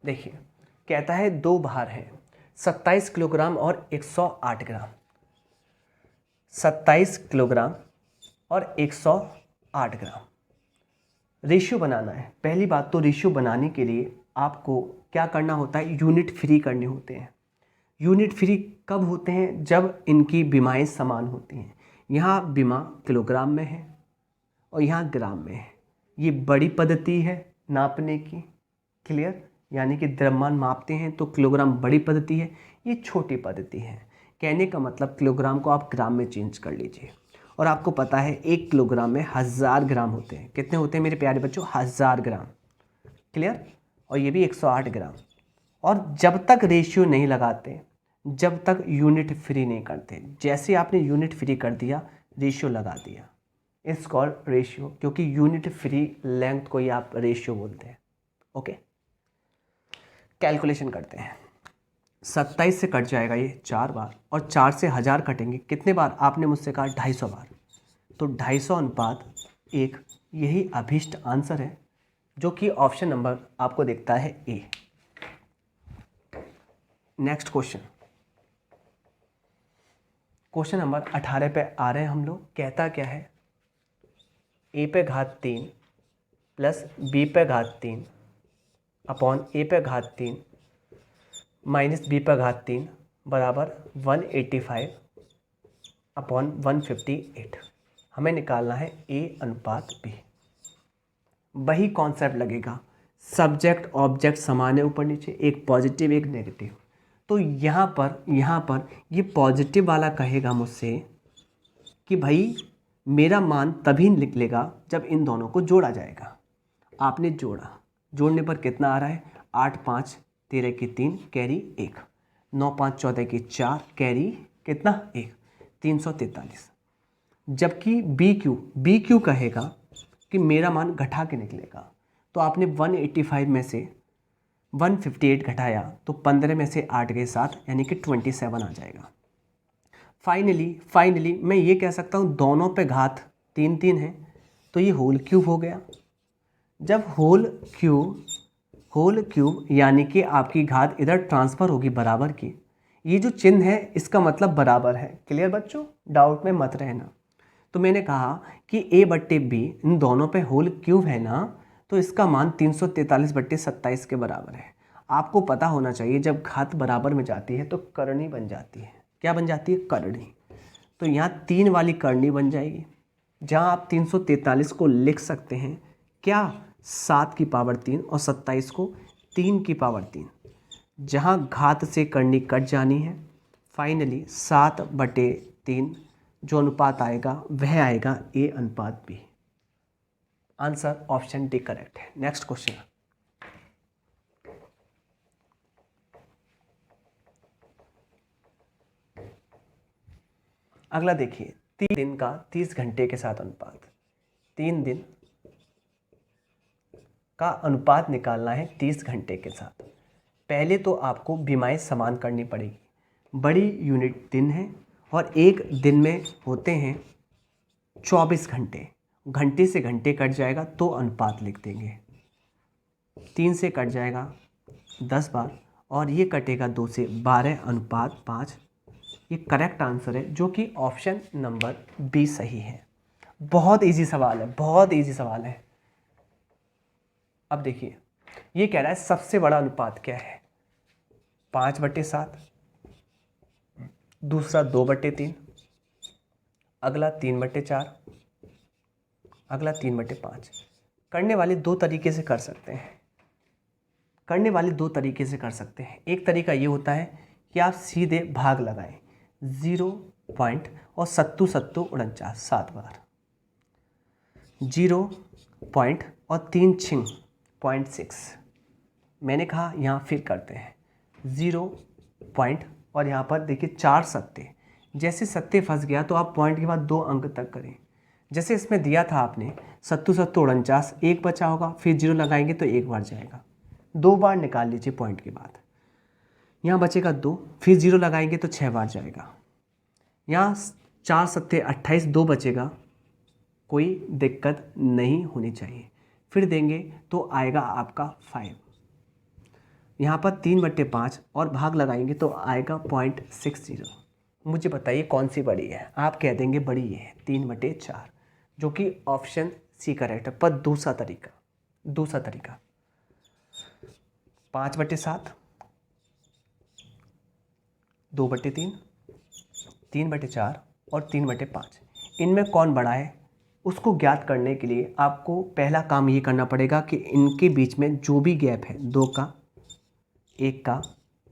देखिए, कहता है 2 भार हैं 27 किलोग्राम और 108 ग्राम। 27 किलोग्राम और 108 ग्राम रेशियो बनाना है। पहली बात तो रेशियो बनाने के लिए आपको क्या करना होता है, यूनिट फ्री करने होते हैं। यूनिट फ्री कब होते हैं, जब इनकी विमाएँ समान होती हैं। यहाँ विमा किलोग्राम में है और यहाँ ग्राम में है। ये बड़ी पद्धति है नापने की, क्लियर, यानी कि द्रव्यमान मापते हैं तो किलोग्राम बड़ी पद्धति है, ये छोटी पद्धति है। कहने का मतलब किलोग्राम को आप ग्राम में चेंज कर लीजिए। और आपको पता है 1 किलोग्राम में 1000 ग्राम होते हैं। कितने होते हैं मेरे प्यारे बच्चों, 1000 ग्राम, क्लियर। और ये भी 108 ग्राम। और जब तक रेशियो नहीं लगाते, जब तक यूनिट फ्री नहीं करते, जैसे आपने यूनिट फ्री कर दिया, रेशियो लगा दिया, इट्स कॉल्ड रेशियो, क्योंकि यूनिट फ्री लेंथ को ही आप रेशियो बोलते हैं। ओके, कैलकुलेशन करते हैं। 27 से कट जाएगा ये 4 बार, और 4 से 1000 कटेंगे कितने बार, आपने मुझसे कहा 250 बार, तो 250:1 यही अभीष्ट आंसर है, जो कि ऑप्शन नंबर आपको दिखता है ए। नेक्स्ट क्वेश्चन, क्वेश्चन नंबर 18 पे आ रहे हैं हम लोग। कहता क्या है, a/3 plus b/3 upon a/3 minus b/3 बराबर 185 अपॉन 158। हमें निकालना है a अनुपात b। वही कॉन्सेप्ट लगेगा, सब्जेक्ट ऑब्जेक्ट समान है ऊपर नीचे, एक पॉजिटिव एक नेगेटिव। तो यहाँ पर ये पॉजिटिव वाला कहेगा मुझसे कि भाई मेरा मान तभी निकलेगा जब इन दोनों को जोड़ा जाएगा। आपने जोड़ा, जोड़ने पर कितना आ रहा है, 8 5 13 की 3 कैरी 1, 9 5 14 की 4 कैरी कितना 1, 343। जबकि बी क्यू कहेगा कि मेरा मान घटा के निकलेगा। तो आपने 185 में से 158 घटाया तो 15 में से 8 गए 7, यानी कि 27 आ जाएगा। फाइनली मैं ये कह सकता हूँ दोनों पे घात 3 3 है, तो ये होल क्यूब हो गया। जब होल क्यूब यानी कि आपकी घात इधर ट्रांसफ़र होगी बराबर की, ये जो चिन्ह है इसका मतलब बराबर है। क्लियर बच्चों, डाउट में मत रहना। तो मैंने कहा कि a बट्टे b इन दोनों पे होल क्यूब है ना, तो इसका मान 343 बट्टे 27 के बराबर है। आपको पता होना चाहिए जब घात बराबर में जाती है तो करनी बन जाती है। क्या बन जाती है? करनी। तो यहाँ 3 वाली करनी बन जाएगी, जहाँ आप 343 को लिख सकते हैं क्या? 7 की पावर 3 और 27 को 3 की पावर 3, जहाँ घात से करनी कट जानी है। फाइनली 7/3 जो अनुपात आएगा वह आएगा A/B। Answer option D correct है। Next question. अगला देखिए, 3 दिन का 30 घंटे के साथ अनुपात। 3 दिन का अनुपात निकालना है 30 घंटे के साथ। पहले तो आपको विमाएं समान करनी पड़ेगी। बड़ी यूनिट दिन है और एक दिन में होते हैं 24 घंटे। घंटे से घंटे कट जाएगा तो अनुपात लिख देंगे। 3 से कट जाएगा 10 बार और ये कटेगा 2 से 12/5। ये करेक्ट आंसर है, जो कि ऑप्शन नंबर बी सही है। बहुत इजी सवाल है, बहुत इजी सवाल है। अब देखिए, ये कह रहा है सबसे बड़ा अनुपात क्या है? 5/7, दूसरा 2/3, अगला 3/4, अगला 3/5। करने वाले दो तरीके से कर सकते हैं। एक तरीका ये होता है कि आप सीधे भाग लगाएं, 0 पॉइंट और 7 7 बार, 0 पॉइंट और 3 छिंग 0.6। मैंने कहा यहाँ फिर करते हैं 0 पॉइंट और यहाँ पर देखिए 4 सत्ते। जैसे सत्ते फंस गया तो आप पॉइंट के बाद 2 अंक तक करें। जैसे इसमें दिया था आपने 7 एक बचा होगा, फिर 0 लगाएंगे तो 1 बार जाएगा, 2 बार निकाल लीजिए पॉइंट के बाद। यहाँ बचेगा 2, फिर 0 लगाएंगे तो 6 बार जाएगा। यहाँ 4 सत्ते 28, 2 बचेगा, कोई दिक्कत नहीं होनी चाहिए। फिर देंगे तो आएगा आपका 5। यहाँ पर 3/5 और भाग लगाएंगे तो आएगा 0.60। मुझे बताइए कौन सी बड़ी है? आप कह देंगे बड़ी ये है 3/4, जो कि ऑप्शन सी करेक्ट है। पर दूसरा तरीका 5/7, 2/3, 3/4 और 3/5, इनमें कौन बड़ा है उसको ज्ञात करने के लिए आपको पहला काम ये करना पड़ेगा कि इनके बीच में जो भी गैप है 2 का, 1 का,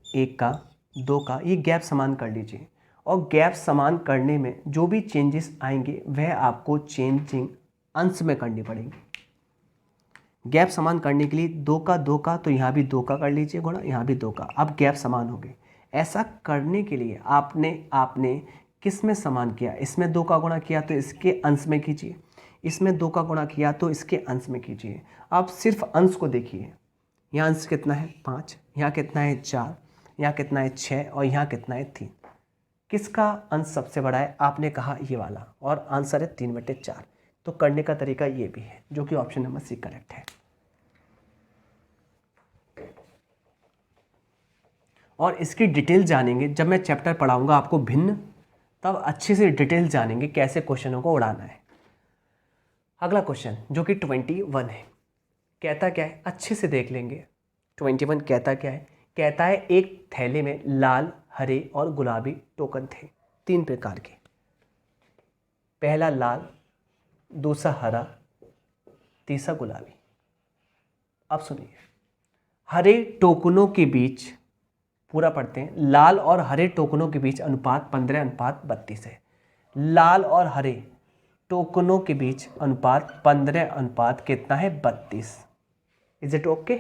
1 का, 2 का, ये गैप समान कर लीजिए। और गैप समान करने में जो भी चेंजेस आएंगे वह आपको चेंजिंग अंश में करनी पड़ेगी। गैप समान करने के लिए 2 का 2 का, तो यहाँ भी 2 का कर लीजिए गुणा, यहाँ भी 2 का। अब गैप समान हो गए। ऐसा करने के लिए आपने किस में समान किया? इसमें 2 का गुणा किया तो इसके अंश में कीजिए, इसमें 2 का गुणा किया तो इसके अंश में कीजिए। आप सिर्फ अंश को देखिए। यहाँ अंश कितना है? 5, यहाँ कितना है? 4, यहाँ कितना है? 6 और यहाँ कितना है? 3। किसका अंश सबसे बड़ा है? आपने कहा ये वाला, और आंसर है 3/4। तो करने का तरीका ये भी है, जो कि ऑप्शन नंबर सी करेक्ट है। और इसकी डिटेल जानेंगे जब मैं चैप्टर पढ़ाऊंगा आपको भिन्न, तब अच्छे से डिटेल जानेंगे कैसे क्वेश्चनों को उड़ाना है। अगला क्वेश्चन जो कि 21 है, कहता क्या है? अच्छे से देख लेंगे। 21 कहता क्या है? कहता है एक थैले में लाल, हरे और गुलाबी टोकन थे, 3 प्रकार के। पहला लाल, दूसरा हरा, तीसरा गुलाबी। अब सुनिए, हरे टोकनों के बीच, पूरा पढ़ते हैं, लाल और हरे टोकनों के बीच अनुपात 15/32 है। लाल और हरे टोकनों के बीच अनुपात 15 कितना है? 32। Is it okay?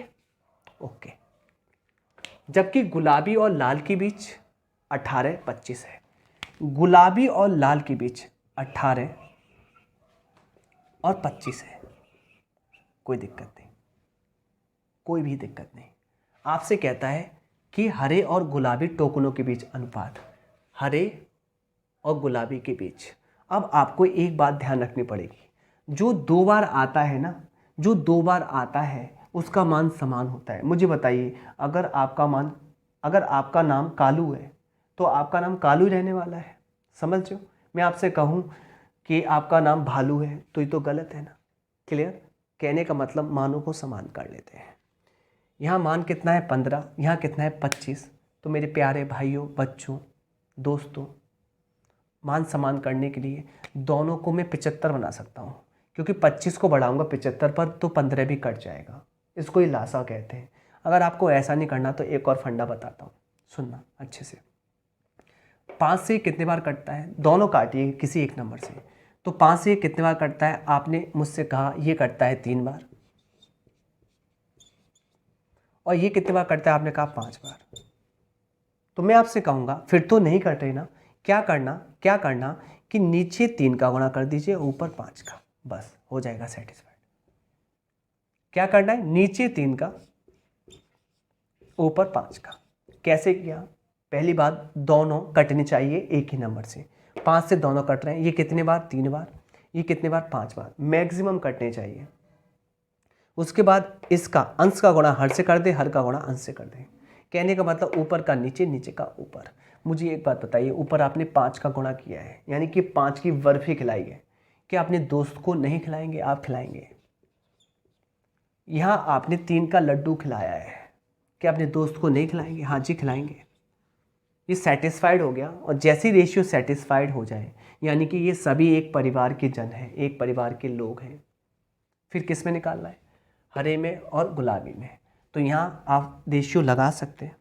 ओके। जबकि गुलाबी और लाल के बीच 18/25 है। गुलाबी और लाल के बीच 18 और 25 है। कोई दिक्कत नहीं, कोई भी दिक्कत नहीं। आपसे कहता है कि हरे और गुलाबी टोकनों के बीच अनुपात, हरे और गुलाबी के बीच। अब आपको एक बात ध्यान रखनी पड़ेगी, जो 2 बार आता है ना, जो 2 बार आता है उसका मान समान होता है। मुझे बताइए, अगर आपका नाम कालू है तो आपका नाम कालू ही रहने वाला है। समझ रहे हो? मैं आपसे कहूँ कि आपका नाम भालू है तो ये तो गलत है ना। क्लियर? कहने का मतलब मानों को समान कर लेते हैं। यहाँ मान कितना है 15, यहाँ कितना है 25। तो मेरे प्यारे भाइयों, बच्चों, दोस्तों, मान समान करने के लिए दोनों को मैं 75 बना सकता हूँ, क्योंकि 25 को बढ़ाऊंगा 75 पर तो 15 भी कट जाएगा। इसको ही लासा कहते हैं। अगर आपको ऐसा नहीं करना तो एक और फंडा बताता हूँ, सुनना अच्छे से। 5 से कितने बार कटता है? दोनों काटिए किसी एक नंबर से। तो 5 से कितने बार कटता है? आपने मुझसे कहा ये कटता है 3 बार, और ये कितने बार कटता है? आपने कहा 5 बार। तो मैं आपसे कहूँगा फिर तो नहीं कट रही ना, क्या करना कि नीचे 3 का गुणा कर दीजिए, ऊपर 5 का, बस हो जाएगा सेटिस्फाइड। क्या करना है? नीचे 3 का, ऊपर 5 का। कैसे किया? पहली बात, दोनों कटनी चाहिए एक ही नंबर से। 5 से दोनों कट रहे हैं। ये कितने बार? 3 बार। ये कितने बार? 5 बार। मैक्सिमम कटने चाहिए। उसके बाद इसका अंश का गुणा हर से कर दे, हर का गुणा अंश से कर दे। कहने का मतलब ऊपर का नीचे, नीचे का ऊपर। मुझे एक बात बताइए, ऊपर आपने 5 का गुणा किया है, यानी कि 5 की बर्फी खिलाई है, क्या अपने दोस्त को नहीं खिलाएंगे? आप खिलाएंगे। यहाँ आपने 3 का लड्डू खिलाया है, क्या अपने दोस्त को नहीं खिलाएंगे? हाँ जी खिलाएंगे। ये सेटिस्फाइड हो गया। और जैसी रेशियो सेटिस्फाइड हो जाए, यानी कि ये सभी एक परिवार के जन हैं, एक परिवार के लोग हैं, फिर किस में निकालना है? हरे में और गुलाबी में। तो यहाँ आप रेशियो लगा सकते हैं।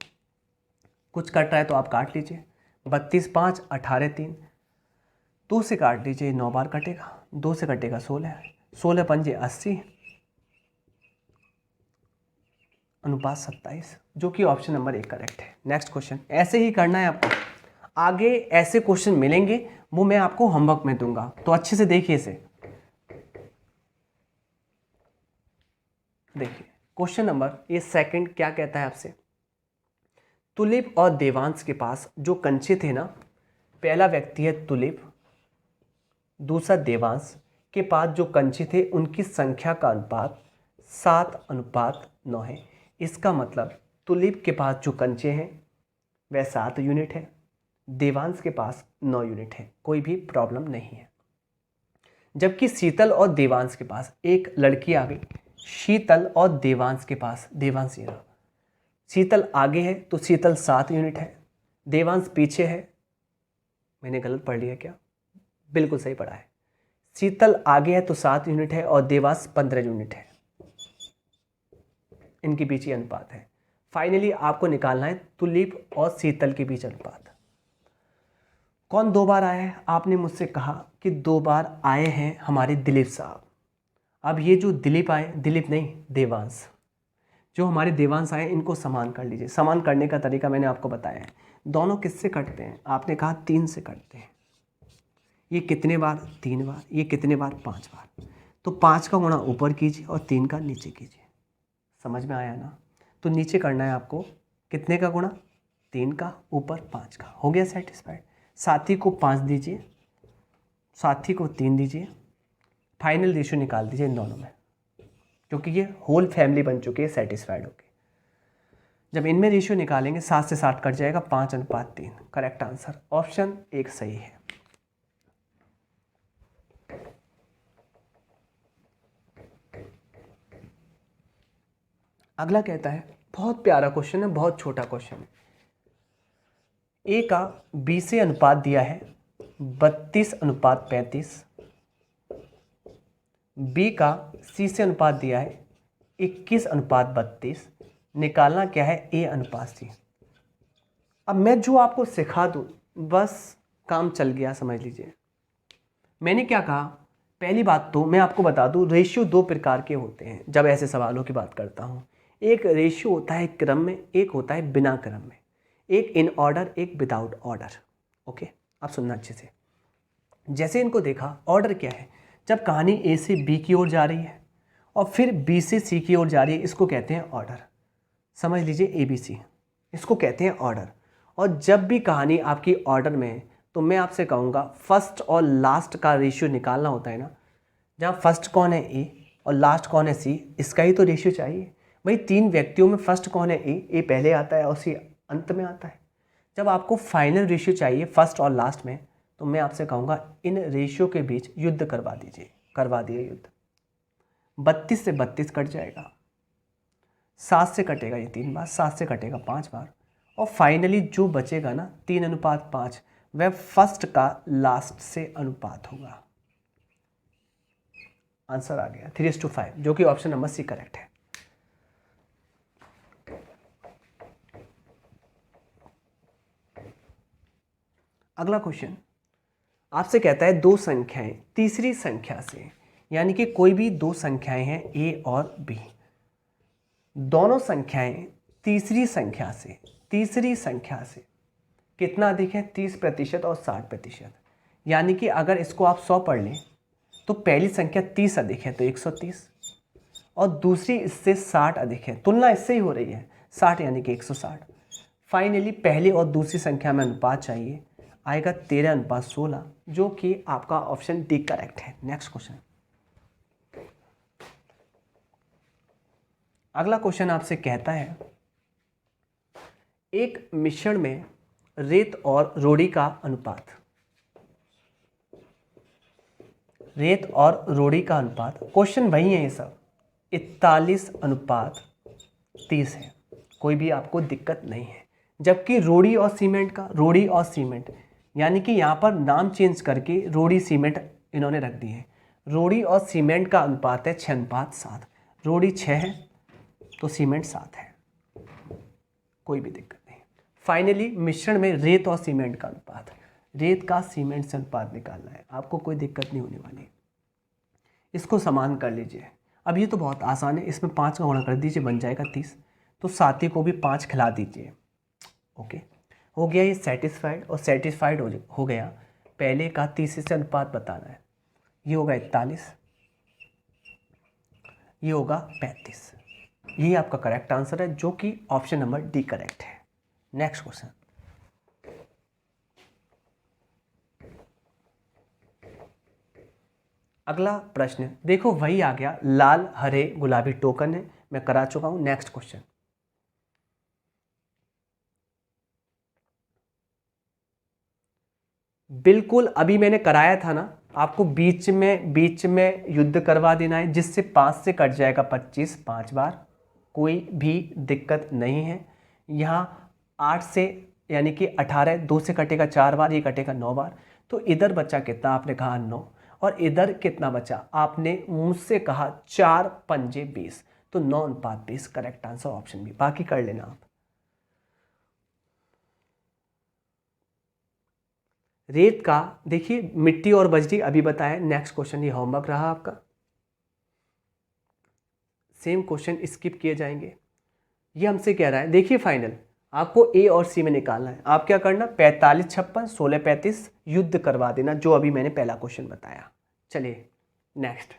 कुछ कट रहा है तो आप काट लीजिए। 32 5 18 3, 2 से काट लीजिए, 9 बार कटेगा। 2 से कटेगा 16, 16 पंजे 80, अनुपात 27, जो कि ऑप्शन नंबर 1 करेक्ट है। Next question. ऐसे ही करना है आपको, आगे ऐसे क्वेश्चन मिलेंगे, वो मैं आपको होमवर्क में दूंगा, तो अच्छे से देखिए इसे। देखिए क्वेश्चन नंबर ये सेकंड क्या कहता है आपसे? तुलिप और देवांश के पास जो कंचे थे ना, पहला व्यक्ति है तुलिप, दूसरा देवांश के पास जो कंचे थे उनकी संख्या का अनुपात 7:9 है। इसका मतलब तुलिप के पास जो कंचे हैं वह 7 यूनिट है, देवांश के पास 9 यूनिट है, कोई भी प्रॉब्लम नहीं है। जबकि शीतल और देवांश के पास एक लड़की आ गई, शीतल और देवांश के पास, देवांश ये रहा, शीतल आगे है तो शीतल 7 यूनिट है, देवांश पीछे है। मैंने गलत पढ़ लिया क्या? बिल्कुल सही पढ़ा है। शीतल आगे है तो 7 यूनिट है और देवांश 15 यूनिट है। इनके बीच ही अनुपात है। फाइनली आपको निकालना है तुलिप और शीतल के बीच अनुपात। कौन 2 बार आया है? आपने मुझसे कहा कि 2 बार आए हैं हमारे दिलीप साहब। अब ये जो दिलीप आए, दिलीप नहीं देवांश, जो हमारे देवांश आए इनको समान कर लीजिए। समान करने का तरीका मैंने आपको बताया है। दोनों किससे कटते हैं? आपने कहा 3 से कटते हैं। ये कितने बार? 3 बार। ये कितने बार? 5 बार। तो 5 का गुणा ऊपर कीजिए और 3 का नीचे कीजिए। समझ में आया ना? तो नीचे करना है आपको कितने का गुणा? 3 का, ऊपर 5 का। हो गया सेटिस्फाइड। साथी को 5 दीजिए, साथी को 3 दीजिए, फाइनल रेशियो निकाल दीजिए इन दोनों में, क्योंकि ये होल फैमिली बन चुकी है सेटिस्फाइड होके। जब इनमें रेशियो निकालेंगे 7 से 7 कट जाएगा, 5:3। करेक्ट आंसर ऑप्शन 1 सही है। अगला कहता है, बहुत प्यारा क्वेश्चन है, बहुत छोटा क्वेश्चन है। ए का बी से अनुपात दिया है 32:35, बी का सी से अनुपात दिया है 21:32। निकालना क्या है? ए अनुपात सी। अब मैं जो आपको सिखा दूँ बस काम चल गया, समझ लीजिए। मैंने क्या कहा? पहली बात तो मैं आपको बता दूँ, रेशियो 2 प्रकार के होते हैं जब ऐसे सवालों की बात करता हूँ। एक रेशियो होता है क्रम में, एक होता है बिना क्रम में। एक इन ऑर्डर, एक विदाउट ऑर्डर। ओके, आप सुनना अच्छे से। जैसे इनको देखा, ऑर्डर क्या है? जब कहानी ए से बी की ओर जा रही है और फिर बी से सी की ओर जा रही है, इसको कहते हैं ऑर्डर। समझ लीजिए ABC, इसको कहते हैं ऑर्डर। और जब भी कहानी आपकी ऑर्डर में है तो मैं आपसे कहूँगा फर्स्ट और लास्ट का रेशियो निकालना होता है ना। जहाँ फर्स्ट कौन है A और लास्ट कौन है C, इसका ही तो रेशियो चाहिए। भाई 3 व्यक्तियों में फर्स्ट कौन है A पहले आता है और C अंत में आता है। जब आपको फाइनल रेशियो चाहिए फर्स्ट और लास्ट में, तो मैं आपसे कहूँगा इन रेशियो के बीच युद्ध करवा दीजिए, करवा दिए युद्ध। 32 से 32 कट जाएगा, 7 से कटेगा ये 3 बार, 7 से कटेगा 5 बार, और फाइनली जो बचेगा ना 3:5, वह फर्स्ट का लास्ट से अनुपात होगा। आंसर आ गया 3:5, जो कि ऑप्शन नंबर सी करेक्ट है। अगला क्वेश्चन आपसे कहता है दो संख्याएं तीसरी संख्या से, यानी कि कोई भी दो संख्याएं हैं ए और बी, दोनों संख्याएं तीसरी संख्या से कितना अधिक है, 30% और 60%। यानी कि अगर इसको आप 100 पढ़ लें तो पहली संख्या 30 अधिक है तो 130, और दूसरी इससे 60 अधिक है, तुलना इससे ही हो रही है, 60 यानी कि 160। फाइनली पहली और दूसरी संख्या में अनुपात चाहिए, आएगा 13:16, जो कि आपका ऑप्शन डी करेक्ट है। Next question. अगला क्वेश्चन आपसे कहता है एक मिश्रण में रेत और रोड़ी का अनुपात, रेत और रोड़ी का अनुपात, क्वेश्चन वही है ये सब, 41:30 है, कोई भी आपको दिक्कत नहीं है। जबकि रोड़ी और सीमेंट यानी कि यहाँ पर नाम चेंज करके रोड़ी सीमेंट इन्होंने रख दी है। रोड़ी और सीमेंट का अनुपात है 6:7, रोड़ी 6 है तो सीमेंट 7 है, कोई भी दिक्कत नहीं। फाइनली मिश्रण में रेत और सीमेंट का अनुपात, रेत का सीमेंट से अनुपात निकालना है, आपको कोई दिक्कत नहीं होने वाली। इसको समान कर लीजिए। अब ये तो बहुत आसान है, इसमें 5 का गुणा कर दीजिए, बन जाएगा 30, तो साथी को भी 5 खिला दीजिए। ओके, हो गया ये सेटिस्फाइड, और सेटिस्फाइड हो गया। पहले का तीसरे से अनुपात बताना है, ये होगा 41, ये होगा 35। ये आपका करेक्ट आंसर है, जो कि ऑप्शन नंबर डी करेक्ट है। Next question. अगला प्रश्न देखो, वही आ गया, लाल हरे गुलाबी टोकन है, मैं करा चुका हूं। Next question. बिल्कुल अभी मैंने कराया था ना, आपको बीच में युद्ध करवा देना है, जिससे 5 से कट जाएगा 25 5 बार, कोई भी दिक्कत नहीं है। यहाँ 8 से यानी कि 18, 2 से कटेगा 4 बार, ये कटेगा 9 बार, तो इधर बचा कितना, आपने कहा 9, और इधर कितना बचा, आपने मुझसे कहा 4 पंजे 20, तो 9:20 करेक्ट आंसर ऑप्शन बी। बाकी कर लेना आप। रेत का देखिए, मिट्टी और बजरी अभी बताया। नेक्स्ट क्वेश्चन, ये होमवर्क रहा आपका, सेम क्वेश्चन स्किप किए जाएंगे। ये हमसे कह रहा है, देखिए फाइनल आपको ए और सी में निकालना है। आप क्या करना, 45 56 16 35 युद्ध करवा देना, जो अभी मैंने पहला क्वेश्चन बताया। चलिए नेक्स्ट,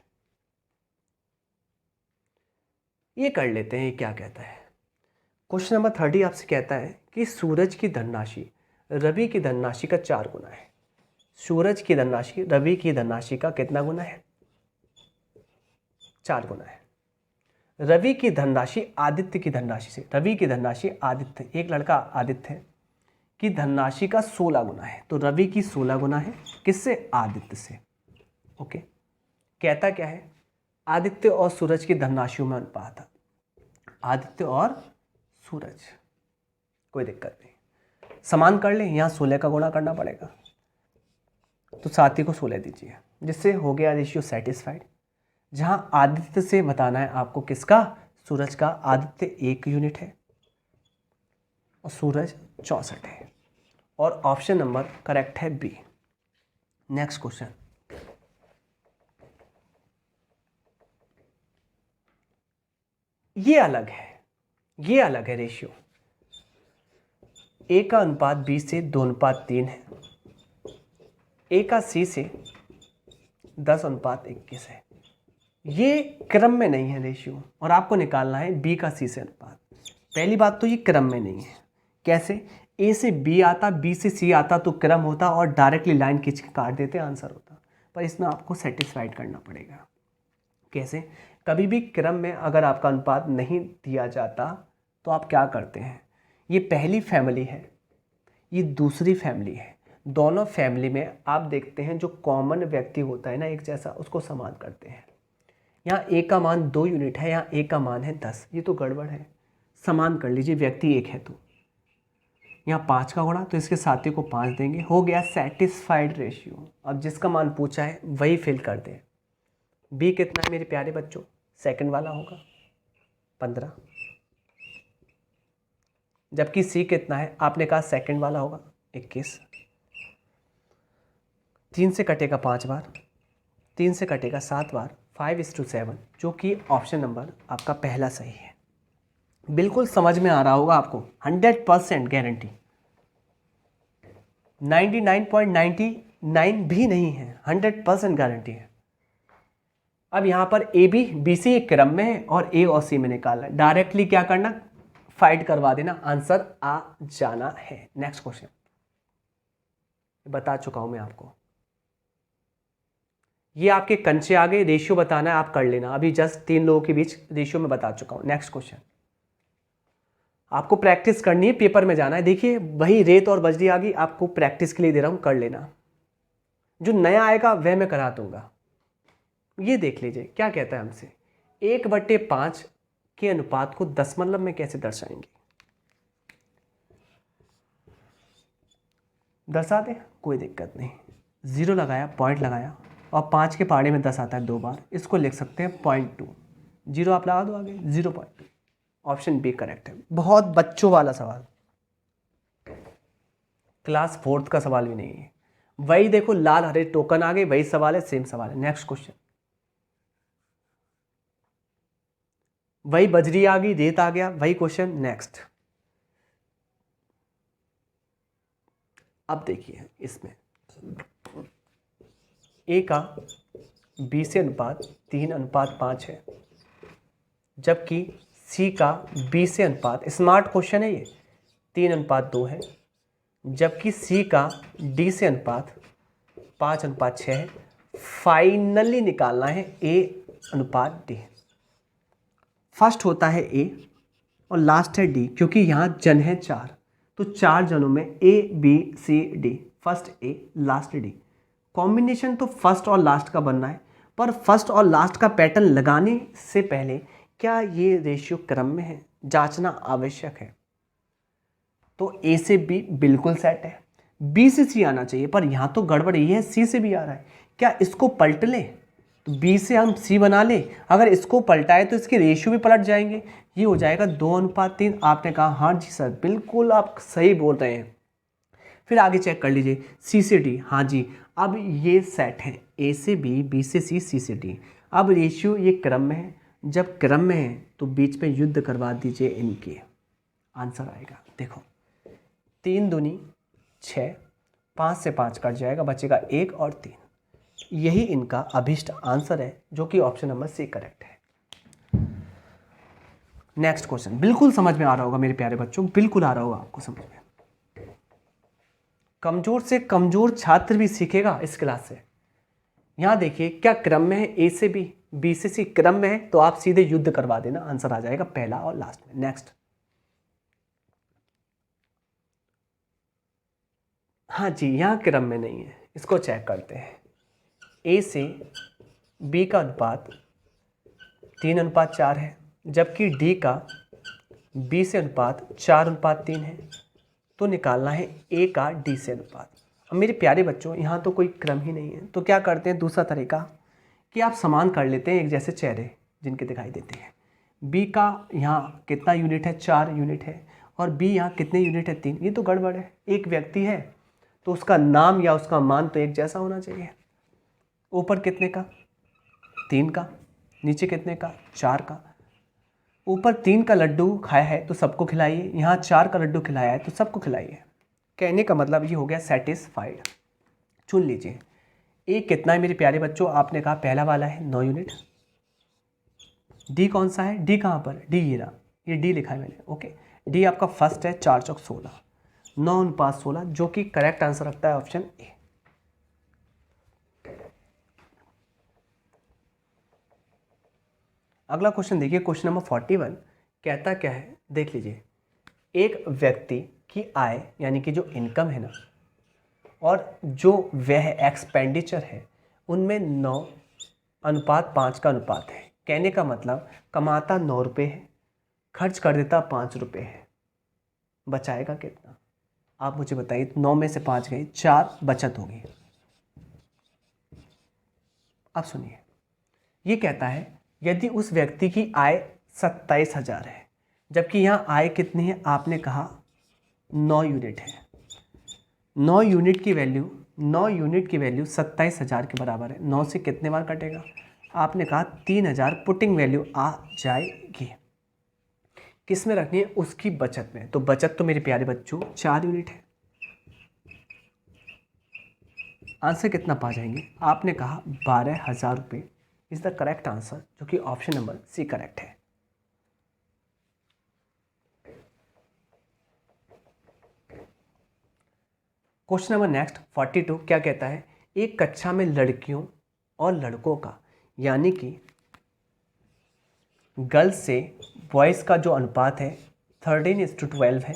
ये कर लेते हैं। ये क्या कहता है, क्वेश्चन नंबर 30 आपसे कहता है कि सूरज की धनराशि रवि की धनराशि का 4 गुना है। सूरज की धनराशि रवि की धनराशि का कितना गुना है, 4 गुना है। रवि की धनराशि आदित्य की धनराशि से, रवि की धनराशि आदित्य, एक लड़का आदित्य की धनराशि का 16 गुना है, तो रवि की 16 गुना है, किससे, आदित्य से। ओके, कहता क्या है, आदित्य और सूरज की धनराशियों में अनुपात, आदित्य और सूरज, कोई दिक्कत नहीं, समान कर ले। यहाँ 16 का गुणा करना पड़ेगा, तो साथी को 16 दीजिए, जिससे हो गया रेशियो सेटिस्फाइड। जहां आदित्य से बताना है आपको किसका, सूरज का। आदित्य 1 यूनिट है और सूरज 64 है, और ऑप्शन नंबर करेक्ट है बी। Next question. ये अलग है रेशियो। ए का अनुपात बी से 2:3 है, ए का सी से 10:21 है। ये क्रम में नहीं है रेशियो, और आपको निकालना है बी का सी से अनुपात। पहली बात तो ये क्रम में नहीं है। कैसे, ए से बी आता, बी से सी आता तो क्रम होता, और डायरेक्टली लाइन खींच के काट देते आंसर होता, पर इसमें आपको सेटिस्फाइड करना पड़ेगा। कैसे, कभी भी क्रम में अगर आपका अनुपात नहीं दिया जाता तो आप क्या करते हैं, ये पहली फैमिली है, ये दूसरी फैमिली है, दोनों फैमिली में आप देखते हैं जो कॉमन व्यक्ति होता है ना एक जैसा, उसको समान करते हैं। यहाँ ए का मान 2 यूनिट है, यहाँ ए का मान है 10, ये तो गड़बड़ है। समान कर लीजिए, व्यक्ति एक है तो यहाँ 5 का गुणा तो इसके साथी को 5 देंगे, हो गया सेटिस्फाइड रेशियो। अब जिसका मान पूछा है वही फिल कर दें। बी कितना है मेरे प्यारे बच्चों? सेकंड वाला होगा 15, जबकि सी कितना है? आपने कहा सेकंड वाला होगा 21। 3 से कटेगा 5 बार, 3 से कटेगा 7 बार, 5:7, जो कि ऑप्शन नंबर आपका पहला सही है। बिल्कुल समझ में आ रहा होगा आपको, 100% गारंटी, 99.99 भी नहीं है, 100% गारंटी है। अब यहाँ पर ए बी बी सी एक क्रम में है और ए और सी में निकालना है। डायरेक्टली क्या करना? फाइट करवा देना, आंसर आ जाना है। नेक्स्ट क्वेश्चन बता चुका हूं मैं आपको, ये आपके कंचे आ गए, रेशियो बताना है, आप कर लेना। अभी जस्ट 3 लोगों के बीच रेशियो में बता चुका हूं। नेक्स्ट क्वेश्चन आपको प्रैक्टिस करनी है, पेपर में जाना है। देखिए वही रेत और बजरी आ गई, आपको प्रैक्टिस के लिए दे रहा हूं, कर लेना। जो नया आएगा वह मैं करा दूंगा। ये देख लीजिए क्या कहता है हमसे, 1/5 के अनुपात को दशमलव में कैसे दर्शाएंगे? दर्शा दें, कोई दिक्कत नहीं। 0 लगाया, पॉइंट लगाया, और 5 के पहाड़े में 10 आता है 2 बार, इसको लिख सकते हैं 0.2। 0 आप लगा दो आगे, 0.2। ऑप्शन बी करेक्ट है। बहुत बच्चों वाला सवाल, क्लास 4th का सवाल भी नहीं है। वही देखो लाल हरे टोकन आ गए, वही सवाल है, सेम सवाल है। नेक्स्ट क्वेश्चन, वही बजरी आ गई, रेत आ गया, वही क्वेश्चन। नेक्स्ट, अब देखिए इसमें ए का बी से अनुपात 3:5 है, जबकि सी का बी से अनुपात, स्मार्ट क्वेश्चन है ये, 3:2 है, जबकि सी का डी से अनुपात 5:6 है। फाइनली निकालना है A/D। फर्स्ट होता है ए और लास्ट है डी, क्योंकि यहाँ जन है 4, तो 4 जनों में ABCD, first A last D. Combination तो फर्स्ट और लास्ट का बनना है, पर फर्स्ट और लास्ट का पैटर्न लगाने से पहले क्या ये रेशियो क्रम में है, जांचना आवश्यक है। तो ए से बी बिल्कुल सेट है, बी से सी आना चाहिए, पर यहाँ तो गड़बड़ ये है, सी से बी आ रहा है। क्या इसको पलट लें तो बी से हम सी बना लें? अगर इसको पलटाए तो इसके रेशियो भी पलट जाएंगे, ये हो जाएगा 2:3। आपने कहा हाँ जी सर, बिल्कुल आप सही बोल रहे हैं। फिर आगे चेक कर लीजिए, सी से डी, हाँ जी, अब ये सेट है, ए से बी, बी से सी, सी से डी। अब रेशियो ये क्रम में है, जब क्रम में है तो बीच में युद्ध करवा दीजिए इनके, आंसर आएगा। देखो 3 दूनी 6, 5 से 5 कट जाएगा, बचेगा 1 और 3। यही इनका अभिष्ट आंसर है, जो कि ऑप्शन नंबर सी करेक्ट है। नेक्स्ट क्वेश्चन बिल्कुल समझ में आ रहा होगा मेरे प्यारे बच्चों, बिल्कुल आ रहा होगा आपको समझ में। कमजोर से कमजोर छात्र भी सीखेगा इस क्लास से। यहां देखिए क्या क्रम में है, ए से बी, बी से सी क्रम में है, तो आप सीधे युद्ध करवा देना, आंसर आ जाएगा पहला और लास्ट में। नेक्स्ट, हाँ जी, यहां क्रम में नहीं है, इसको चेक करते हैं। ए से बी का अनुपात 3:4 है, जबकि डी का बी से अनुपात 4:3 है, तो निकालना है ए का डी से अनुपात। अब मेरे प्यारे बच्चों यहाँ तो कोई क्रम ही नहीं है, तो क्या करते हैं दूसरा तरीका कि आप समान कर लेते हैं एक जैसे चेहरे जिनके दिखाई देते हैं। बी का यहाँ कितना यूनिट है, 4 यूनिट है, और बी यहाँ कितने यूनिट है, 3। ये तो गड़बड़ है, एक व्यक्ति है तो उसका नाम या उसका मान तो एक जैसा होना चाहिए। ऊपर कितने का, 3 का, नीचे कितने का, 4 का। ऊपर 3 का लड्डू खाया है तो सबको खिलाइए, यहाँ 4 का लड्डू खिलाया है तो सबको खिलाइए। कहने का मतलब ये हो गया सेटिस्फाइड। चुन लीजिए ए कितना है मेरे प्यारे बच्चों, आपने कहा पहला वाला है 9 यूनिट। डी कौन सा है, डी कहाँ पर, डी ये रहा, ये डी लिखा है मैंने, ओके। डी आपका फर्स्ट है, 4 चौक 16, 9:16, जो कि करेक्ट आंसर रखता है ऑप्शन ए। अगला क्वेश्चन देखिए, क्वेश्चन नंबर 41 कहता क्या है, देख लीजिए। एक व्यक्ति की आय यानी कि जो इनकम है ना, और जो वह एक्सपेंडिचर है उनमें 9:5 का अनुपात है। कहने का मतलब कमाता 9 रुपये है, खर्च कर देता 5 रुपये है, बचाएगा कितना? आप मुझे बताइए। 9 में से 5 गए, 4 बचत होगी। अब सुनिए, ये कहता है यदि उस व्यक्ति की आय 27,000 है, जबकि यहाँ आय कितनी है? आपने कहा 9 यूनिट है। 9 यूनिट की वैल्यू 27,000 के बराबर है। 9 से कितने बार कटेगा? आपने कहा 3,000 पुटिंग वैल्यू आ जाएगी। किस में रखनी है? उसकी बचत में। तो बचत तो मेरे प्यारे बच्चों 4 यूनिट है। आंसर कितना पा जाएंगे? आपने कहा 12,000 रुपये इज द करेक्ट आंसर, जो कि ऑप्शन नंबर सी करेक्ट है। क्वेश्चन नंबर नेक्स्ट 42 क्या कहता है? एक कक्षा में लड़कियों और लड़कों का यानी कि गर्ल्स से बॉयज़ का जो अनुपात है 13:12 है।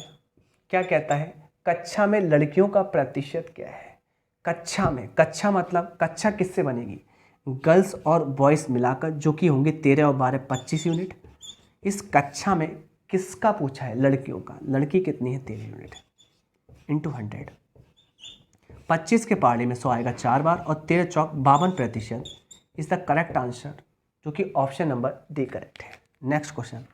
क्या कहता है? कक्षा में लड़कियों का प्रतिशत क्या है? कक्षा में, कक्षा मतलब कक्षा किससे बनेगी? गर्ल्स और बॉयज़ मिलाकर, जो कि होंगे 13 और 12 25 यूनिट। इस कक्षा में किसका पूछा है? लड़कियों का। लड़की कितनी है? 13 यूनिट इंटू 100। 25 के पहाड़ी में 100 आएगा 4 बार और 13 चौक 52% इज द करेक्ट आंसर, जो कि ऑप्शन नंबर डी करेक्ट है। नेक्स्ट क्वेश्चन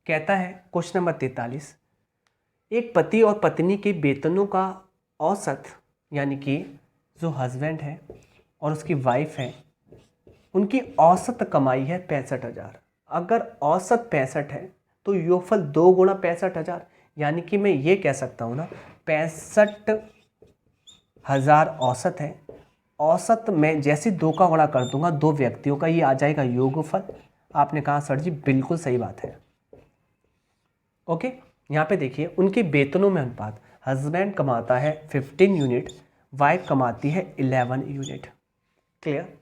कहता है, क्वेश्चन नंबर 43, एक पति और पत्नी के वेतनों का औसत, यानी कि जो हस्बैंड है और उसकी वाइफ है, उनकी औसत कमाई है 65,000। अगर औसत 65 है तो योगफल 2 गुणा 65,000, यानी कि मैं ये कह सकता हूँ ना 65,000 औसत है। औसत में जैसे 2 का गुणा कर दूंगा 2 व्यक्तियों का, ये आ जाएगा योगफल। आपने कहा सर जी बिल्कुल सही बात है। ओके, यहाँ पे देखिए उनके वेतनों में अनुपात, हस्बैंड कमाता है 15 यूनिट, वाइफ कमाती है 11 यूनिट। क्लियर?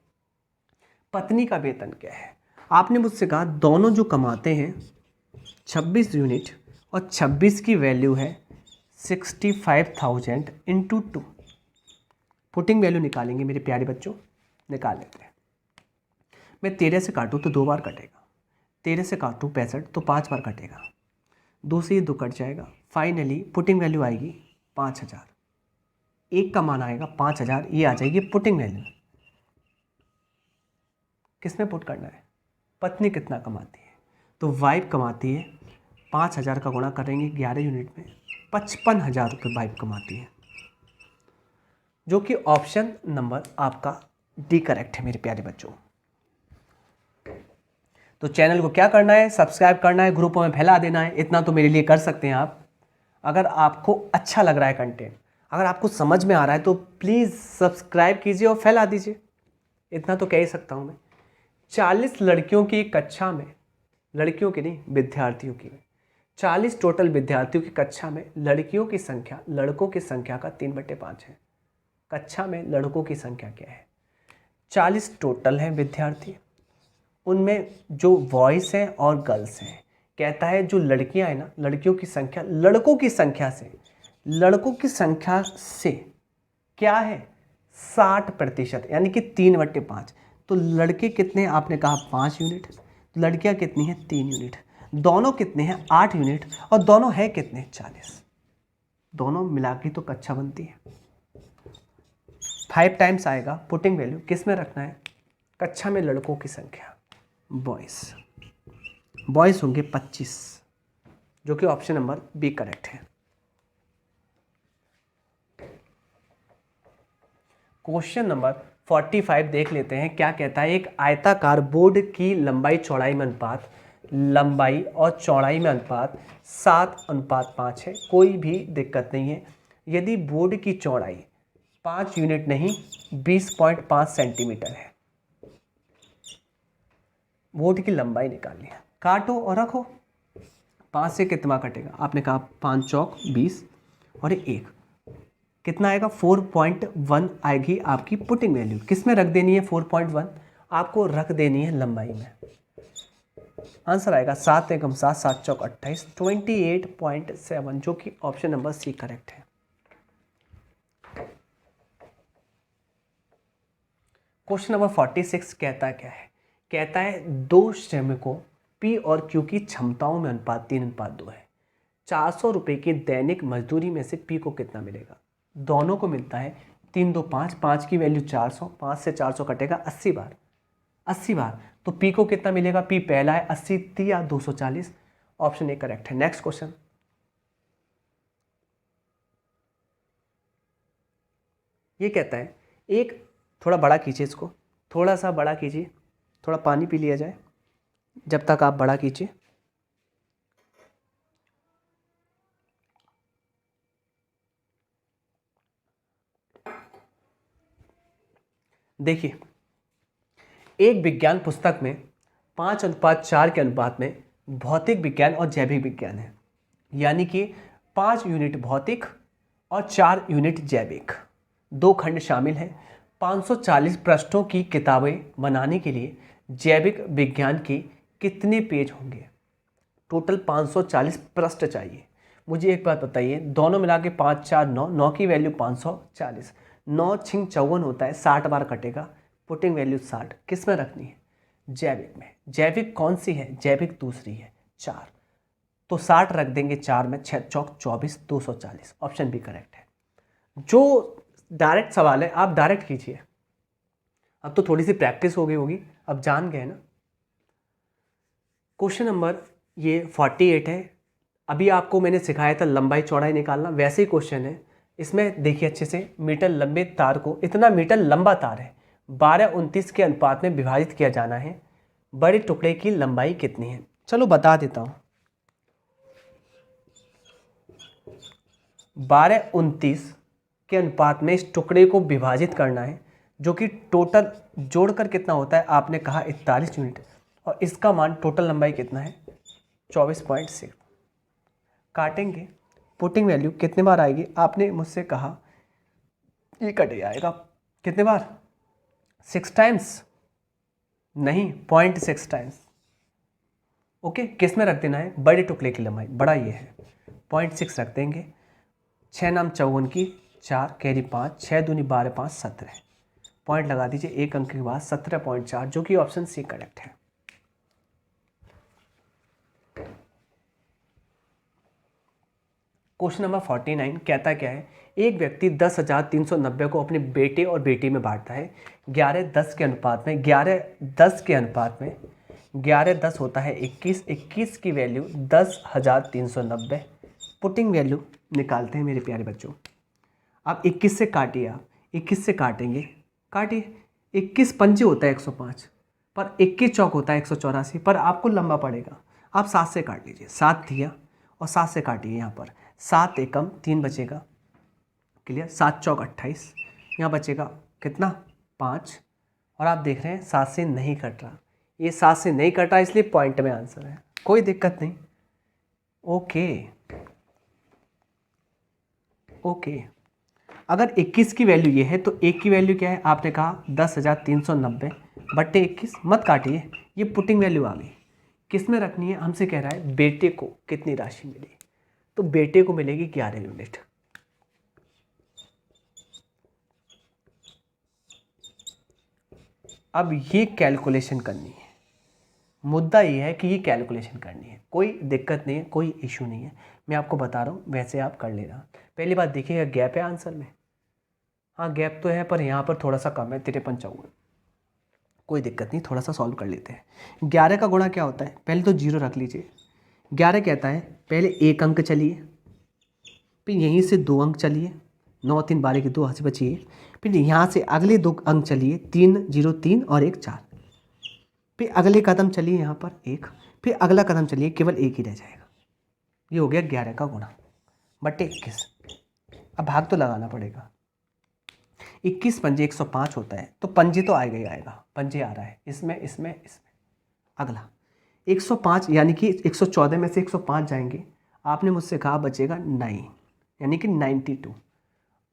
पत्नी का वेतन क्या है? आपने मुझसे कहा दोनों जो कमाते हैं 26 यूनिट और 26 की वैल्यू है 65,000 इंटू 2। पुटिंग वैल्यू निकालेंगे मेरे प्यारे बच्चों, निकाल लेते हैं। मैं 13 से काटूँ तो 2 बार कटेगा, 13 से काटूँ 65 तो 5 बार कटेगा, 2 से 2 कट जाएगा। फाइनली पुटिंग वैल्यू आएगी 5,000। एक का मान आएगा 5,000, ये आ जाएगी पुटिंग वैल्यू। किस में पुट करना है? पत्नी कितना कमाती है? तो वाइफ कमाती है 5,000 का गुणा करेंगे 11 यूनिट में, 55,000 रुपये वाइफ कमाती है, जो कि ऑप्शन नंबर आपका डी करेक्ट है मेरे प्यारे बच्चों। तो चैनल को क्या करना है? सब्सक्राइब करना है, ग्रुपों में फैला देना है। इतना तो मेरे लिए कर सकते हैं आप। अगर आपको अच्छा लग रहा है कंटेंट, अगर आपको समझ में आ रहा है तो प्लीज़ सब्सक्राइब कीजिए और फैला दीजिए। इतना तो कह ही सकता हूँ मैं। 40 लड़कियों की कक्षा में, लड़कियों की नहीं विद्यार्थियों की, 40 टोटल विद्यार्थियों की कक्षा में लड़कियों की संख्या लड़कों की संख्या का 3/5 है। कक्षा में लड़कों की संख्या क्या है? 40 टोटल हैं विद्यार्थी, उनमें जो बॉयज़ हैं और गर्ल्स हैं। कहता है जो लड़कियां हैं ना, लड़कियों की संख्या लड़कों की संख्या से क्या है? 60%, यानी कि 3/5। तो लड़के कितने हैं? आपने कहा 5 यूनिट, लड़कियां कितनी हैं? 3 यूनिट। दोनों कितने हैं? 8 यूनिट। और दोनों है कितने? 40। दोनों मिला के तो कक्षा बनती है। 5 टाइम्स आएगा पुटिंग वैल्यू। किस में रखना है? कक्षा में लड़कों की संख्या, बॉयज़ होंगे 25, जो कि ऑप्शन नंबर बी करेक्ट है। क्वेश्चन नंबर 45 देख लेते हैं। क्या कहता है? एक आयताकार बोर्ड की लंबाई चौड़ाई में अनुपात, लंबाई और चौड़ाई में अनुपात 7:5 है। कोई भी दिक्कत नहीं है। यदि बोर्ड की चौड़ाई 5 यूनिट नहीं 20.5 सेंटीमीटर है, बोर्ड की लंबाई निकालनी है। काटो और रखो। 5 से कितना कटेगा? आपने कहा 5 चौक 20 और 1 कितना आएगा? 4.1 आएगी आपकी पुटिंग वैल्यू। किस में रख देनी है 4.1? आपको रख देनी है लंबाई में। आंसर आएगा 7 एकम 7, 7 चौक 28, 28.7, जो कि ऑप्शन नंबर सी करेक्ट है। क्वेश्चन नंबर 46 कहता क्या है? कहता है दो श्रमिकों पी और क्यू की क्षमताओं में अनुपात 3:2 है। 400 रुपये की दैनिक मजदूरी में से पी को कितना मिलेगा? दोनों को मिलता है 3 2 5, 5 की वैल्यू 400, 5 से 400 कटेगा 80 बार, 80 बार। तो पी को कितना मिलेगा? पी पहला है 80 या 240, ऑप्शन ए करेक्ट है। नेक्स्ट क्वेश्चन, ये कहता है एक, थोड़ा बड़ा कीजिए इसको, थोड़ा सा बड़ा कीजिए, थोड़ा पानी पी लिया जाए जब तक आप बड़ा कीजिए। देखिए, एक विज्ञान पुस्तक में 5:4 के अनुपात में भौतिक विज्ञान और जैविक विज्ञान है, यानी कि 5 यूनिट भौतिक और 4 यूनिट जैविक, 2 खंड शामिल हैं। 540 पृष्ठों की किताबें बनाने के लिए जैविक विज्ञान के कितने पेज होंगे? टोटल 540 पृष्ठ चाहिए। मुझे एक बात बताइए, दोनों मिला के 5 4 9, 9 की वैल्यू 540, 9 छिंग 54 होता है, 60 बार कटेगा, पुटिंग वैल्यू 60, किस में रखनी है? जैविक में। जैविक कौन सी है? जैविक दूसरी है, 4, तो 60 रख देंगे 4 में, 6 चौक 24, 240, ऑप्शन बी करेक्ट है। जो डायरेक्ट सवाल है आप डायरेक्ट कीजिए, अब तो थोड़ी सी प्रैक्टिस हो गई होगी, अब जान गए ना। क्वेश्चन नंबर ये 48 है। अभी आपको मैंने सिखाया था लंबाई चौड़ाई निकालना, वैसे ही क्वेश्चन है। इसमें देखिए अच्छे से, मीटर लंबे तार को, इतना मीटर लंबा तार है, 12:29 के अनुपात में विभाजित किया जाना है, बड़े टुकड़े की लंबाई कितनी है? चलो बता देता हूँ, 12:29 के अनुपात में इस टुकड़े को विभाजित करना है, जो कि टोटल जोड़कर कितना होता है? आपने कहा 41 यूनिट, और इसका मान टोटल लंबाई कितना है? 24.6। काटेंगे, पुटिंग वैल्यू कितने बार आएगी? आपने मुझसे कहा ये कट जाएगा कितने बार? 6 टाइम्स नहीं, 0.6 टाइम्स। ओके, किस में रख देना है? बड़े टुकड़े की लंबाई, बड़ा ये है, 0.6 रख देंगे। 6 नाम 54 की 4, कैरी 5, 6 दूनी 12, 5 17, पॉइंट लगा दीजिए एक अंक के बाद, 17.4, जो कि ऑप्शन सी करेक्ट है। क्वेश्चन नंबर 49 कहता क्या है? एक व्यक्ति 10,390 को अपने बेटे और बेटी में बांटता है 11:10 के अनुपात में, 11:10 के अनुपात में 11:10 होता है 21, 21 की वैल्यू 10,390, पुटिंग वैल्यू निकालते हैं मेरे प्यारे बच्चों। आप 21 से काटिए, आप 21 से काटेंगे, काटिए, 21 पंजे होता है 105, पर 21 चौक होता है 184, पर आपको लंबा पड़ेगा, आप 7 से काट लीजिए, 7 दिया और 7 से काटिए, यहाँ पर 7 एकम 3 बचेगा, क्लियर, 7 चौक 28, यहाँ बचेगा कितना? 5, और आप देख रहे हैं 7 से नहीं कट रहा, ये 7 से नहीं कट रहा, इसलिए पॉइंट में आंसर है, कोई दिक्कत नहीं। ओके, अगर 21 की वैल्यू ये है तो 1 की वैल्यू क्या है? आपने कहा 10,390 बट्टे 21, मत काटिए, ये पुटिंग वैल्यू आ गई, किस में रखनी है? हमसे कह रहा है बेटे को कितनी राशि मिली, तो बेटे को मिलेगी 11 यूनिट। अब ये कैलकुलेशन करनी है, मुद्दा ये है कि ये कैलकुलेशन करनी है, कोई दिक्कत नहीं है, कोई इशू नहीं है, मैं आपको बता रहा हूँ, वैसे आप कर लेना। पहली बात देखिएगा, गैप है आंसर में, हाँ गैप तो है, पर यहाँ पर थोड़ा सा कम है, 53-54, कोई दिक्कत नहीं, थोड़ा सा सॉल्व कर लेते हैं। 11 का गुणा क्या होता है? पहले तो 0 रख लीजिए। 11 कहता है पहले 1 अंक चलिए, फिर यहीं से 2 अंक चलिए, 9 3 12 की 2 हाथ से बचिए, फिर यहाँ से अगले 2 अंक चलिए, 3 0 3 और 1 4, फिर अगले कदम चलिए यहाँ पर 1, फिर अगला कदम चलिए, केवल 1 ही रह जाएगा। ये हो गया 11 का गुणा बट्टे 21। अब भाग तो लगाना पड़ेगा, 21 पंजे 105 होता है, तो पंजे तो आएगा ही आएगा, पंजे आ रहा है इसमें इसमें इसमें। अगला 105, यानी कि 114 में से 105 जाएंगे, आपने मुझसे कहा बचेगा 9, यानी कि 92।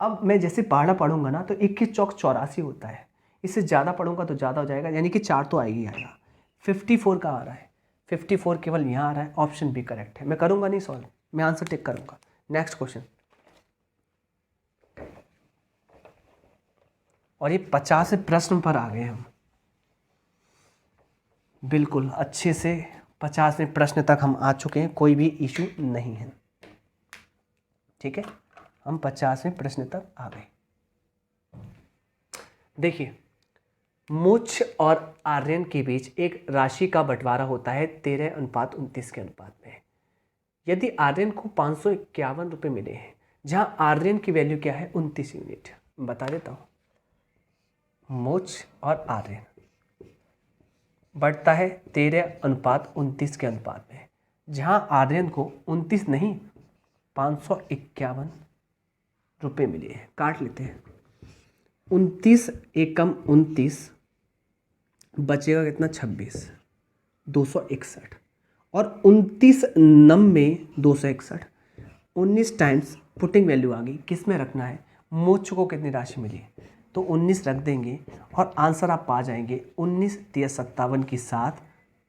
अब मैं जैसे पहाड़ा पढ़ूंगा ना, तो 21 चौक 84 होता है, इससे ज़्यादा पढ़ूंगा तो ज़्यादा हो जाएगा, यानी कि 4 तो आएगी आएगा। 54 का आ रहा है, 54 केवल यहाँ आ रहा है, ऑप्शन बी करेक्ट है। मैं करूँगा नहीं सॉल्व, मैं आंसर टिक करूँगा। नेक्स्ट क्वेश्चन, और ये 50 प्रश्न पर आ गए हम, बिल्कुल अच्छे से 50वें प्रश्न तक हम आ चुके हैं, कोई भी इशू नहीं है। ठीक है, हम 50वें प्रश्न तक आ गए। देखिए, मूछ और आर्यन के बीच एक राशि का बंटवारा होता है 13:29 के अनुपात में। यदि आर्यन को 551 रुपये मिले हैं, जहां आर्यन की वैल्यू क्या है, 29 यूनिट। बता देता हूँ, मूछ और आर्यन बढ़ता है 13:29 के अनुपात में, जहां आर्यन को 29 नहीं 551 रुपये मिले हैं। काट लेते हैं, 29 एकम 29, बचेगा कितना, 26, 261, और 29 90 261, 19 टाइम्स पुटिंग वैल्यू आ गई। किस में रखना है, मूछ को कितनी राशि मिली, तो 19 रख देंगे और आंसर आप पा जाएंगे 19 3 57 की 7।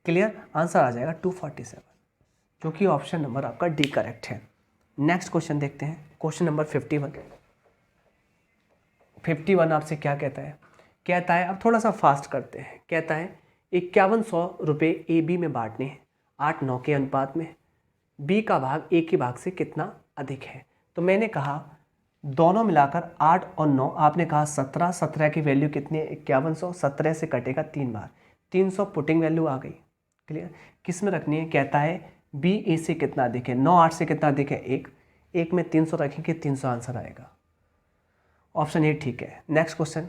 क्लियर, आंसर आ जाएगा 247, जो कि ऑप्शन नंबर आपका डी करेक्ट है। नेक्स्ट क्वेश्चन देखते हैं, क्वेश्चन नंबर 51 आपसे क्या कहता है, कहता है, अब थोड़ा सा फास्ट करते हैं, कहता है 5100 रुपये ए बी में बांटने हैं 8-9 के अनुपात में, बी का भाग ए के भाग से कितना अधिक है। तो मैंने कहा दोनों मिलाकर 8 और 9, आपने कहा 17, 17 की वैल्यू कितनी है, 5100, 17 से कटेगा 3 बार, 300 पुटिंग वैल्यू आ गई। क्लियर, किस में रखनी है, कहता है बी ए से कितना अधिक है, 9 8 से कितना अधिक है, 1, 1 में 300 रखेंगे, 300 आंसर आएगा, ऑप्शन ए ठीक है। नेक्स्ट क्वेश्चन,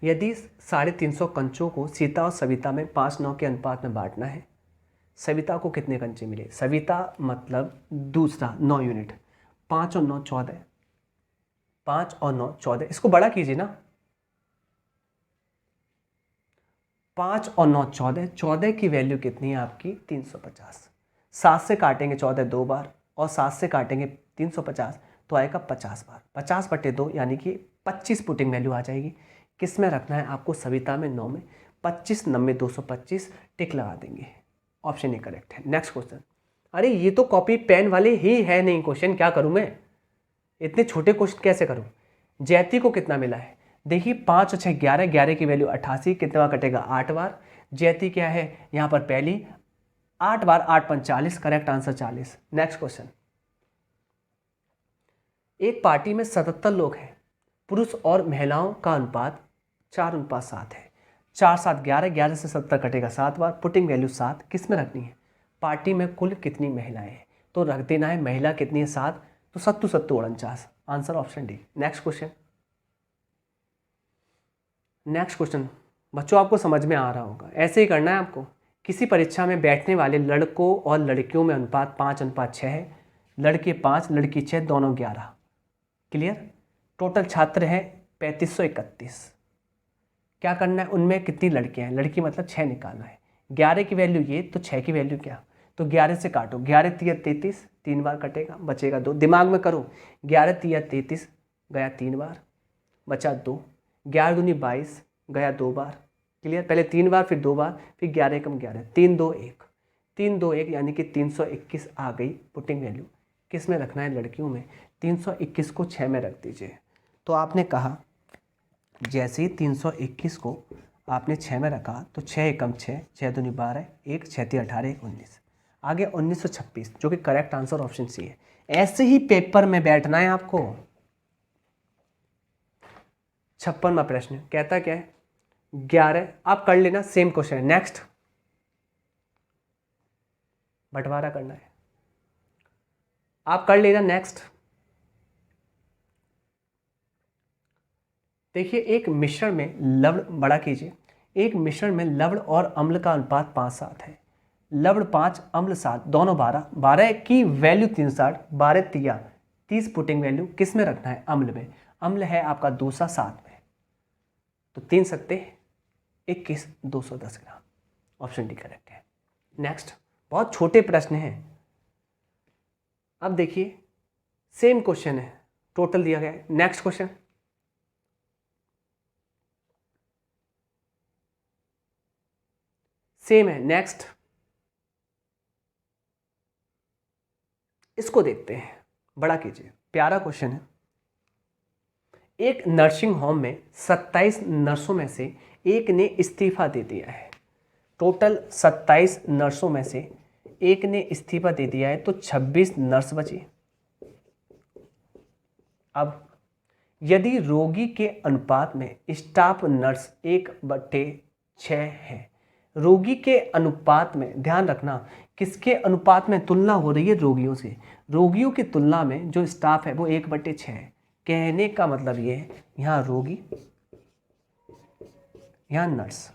यदि 350 कंचों को सीता और सविता में 5-9 के अनुपात में बांटना है, सविता को कितने कंचे मिले, सविता मतलब दूसरा 9 यूनिट, 5 और 9 14, 5 और 9 14, इसको बड़ा कीजिए ना, 5 और 9 14, 14 की वैल्यू कितनी है आपकी 350, 7 से काटेंगे 14 2 बार और 7 से काटेंगे 350, तो आएगा 50 बार, 50/2 यानी कि 25 पुटिंग वैल्यू आ जाएगी। किस में रखना है आपको, सविता में 9 में, 25 90 225, टिक लगा देंगे, ऑप्शन ए करेक्ट है। नेक्स्ट क्वेश्चन, अरे ये तो कॉपी पेन वाले ही है नहीं क्वेश्चन, क्या करूं मैं, इतने छोटे क्वेश्चन कैसे करूं। जयती को कितना मिला है, देखिए 5 और 6 11, 11 की वैल्यू 88, कितना कटेगा 8 बार, जयती क्या है यहाँ पर पहली, 8 बार 8 5 40, करेक्ट आंसर 40। नेक्स्ट क्वेश्चन, एक पार्टी में 77 लोग हैं, पुरुष और महिलाओं का अनुपात 4:7 है, 4 7 11, 11 से 70 कटेगा 7 बार, पुटिंग वैल्यू 7, किस में रखनी है, पार्टी में कुल कितनी महिलाएं हैं, तो रख देना है महिला कितनी है 7, तो 7 7 49, answer option D. Next question, next question बच्चों आपको समझ में आ रहा होगा, ऐसे ही करना है आपको। किसी परीक्षा में बैठने वाले लड़कों और लड़कियों में अनुपात 5:6 है, लड़के 5 लड़की 6, दोनों 11। क्लियर, टोटल छात्र है 3531। क्या करना है, उनमें कितनी लड़कियां हैं, लड़की मतलब 6 निकालना है, 11 की वैल्यू ये, तो 6 की वैल्यू क्या, तो 11 से काटो, 11 3 33, 3 बार कटेगा, बचेगा 2, दिमाग में करो, 11 3 33 गया 3 बार, बचा 2, 11 दूनी 22 गया 2 बार। क्लियर, पहले 3 बार फिर 2 बार, फिर 11 कम 11, 3 2 1, 3 2 1 यानी कि 321 आ गई पुटिंग वैल्यू। किस में रखना है, लड़कियों में, 321 को 6 में रख दीजिए। तो आपने कहा जैसे ही 321 को आपने 6 में रखा, तो 6 एकम 6, 6 दूनी 12, 1 6 3 18, 1 19, आगे 1926, जो कि करेक्ट आंसर ऑप्शन सी है। ऐसे ही पेपर में बैठना है आपको। 56वां प्रश्न कहता क्या है, 11, आप कर लेना, सेम क्वेश्चन है। नेक्स्ट, बंटवारा करना है, आप कर लेना। नेक्स्ट देखिए, एक मिश्रण में लवण, बड़ा कीजिए, एक मिश्रण में लवण और अम्ल का अनुपात 5:7 है, लवण 5 अम्ल 7, दोनों 12, 12 की वैल्यू 360, 12 3 30 पुटिंग वैल्यू किस में रखना है, अम्ल में, अम्ल है आपका दूसरा 7 में, तो 3 सत्ते 21, 210 ग्राम, ऑप्शन डी करेक्ट है। नेक्स्ट, बहुत छोटे प्रश्न हैं। अब देखिए सेम क्वेश्चन है, टोटल दिया गया है। नेक्स्ट क्वेश्चन, सेम है। नेक्स्ट इसको देखते हैं, बड़ा कीजिए, प्यारा क्वेश्चन है। एक नर्सिंग होम में 27 नर्सों में से एक ने इस्तीफा दे दिया है। टोटल 27 नर्सों में से एक ने इस्तीफा दे दिया है, तो 26 नर्स बची। अब यदि रोगी के अनुपात में स्टाफ नर्स 1/6 है, रोगी के अनुपात में, ध्यान रखना किसके अनुपात में तुलना हो रही है, रोगियों से, रोगियों की तुलना में जो स्टाफ है वो 1/6 है। कहने का मतलब ये है, यहाँ रोगी, यहाँ नर्स।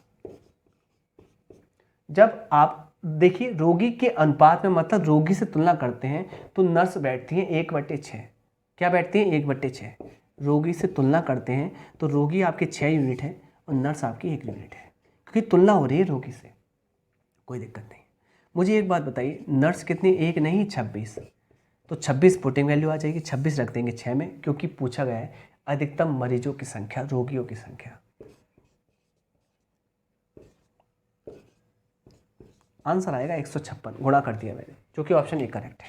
जब आप देखिए रोगी के अनुपात में मतलब रोगी से तुलना करते हैं तो नर्स बैठती हैं 1/6। क्या बैठती हैं? 1/6। रोगी से तुलना करते हैं तो रोगी आपके 6 यूनिट है और नर्स आपकी 1 यूनिट है, क्योंकि तुलना हो रही है रोगी से। कोई दिक्कत नहीं। मुझे एक बात बताइए, नर्स कितनी? 1 नहीं 26, तो 26 पुटिंग वैल्यू आ जाएगी, 26 रख देंगे 6 में, क्योंकि पूछा गया है अधिकतम मरीजों की संख्या, रोगियों की संख्या। आंसर आएगा 156, गुणा कर दिया मैंने, जो कि ऑप्शन ए करेक्ट है।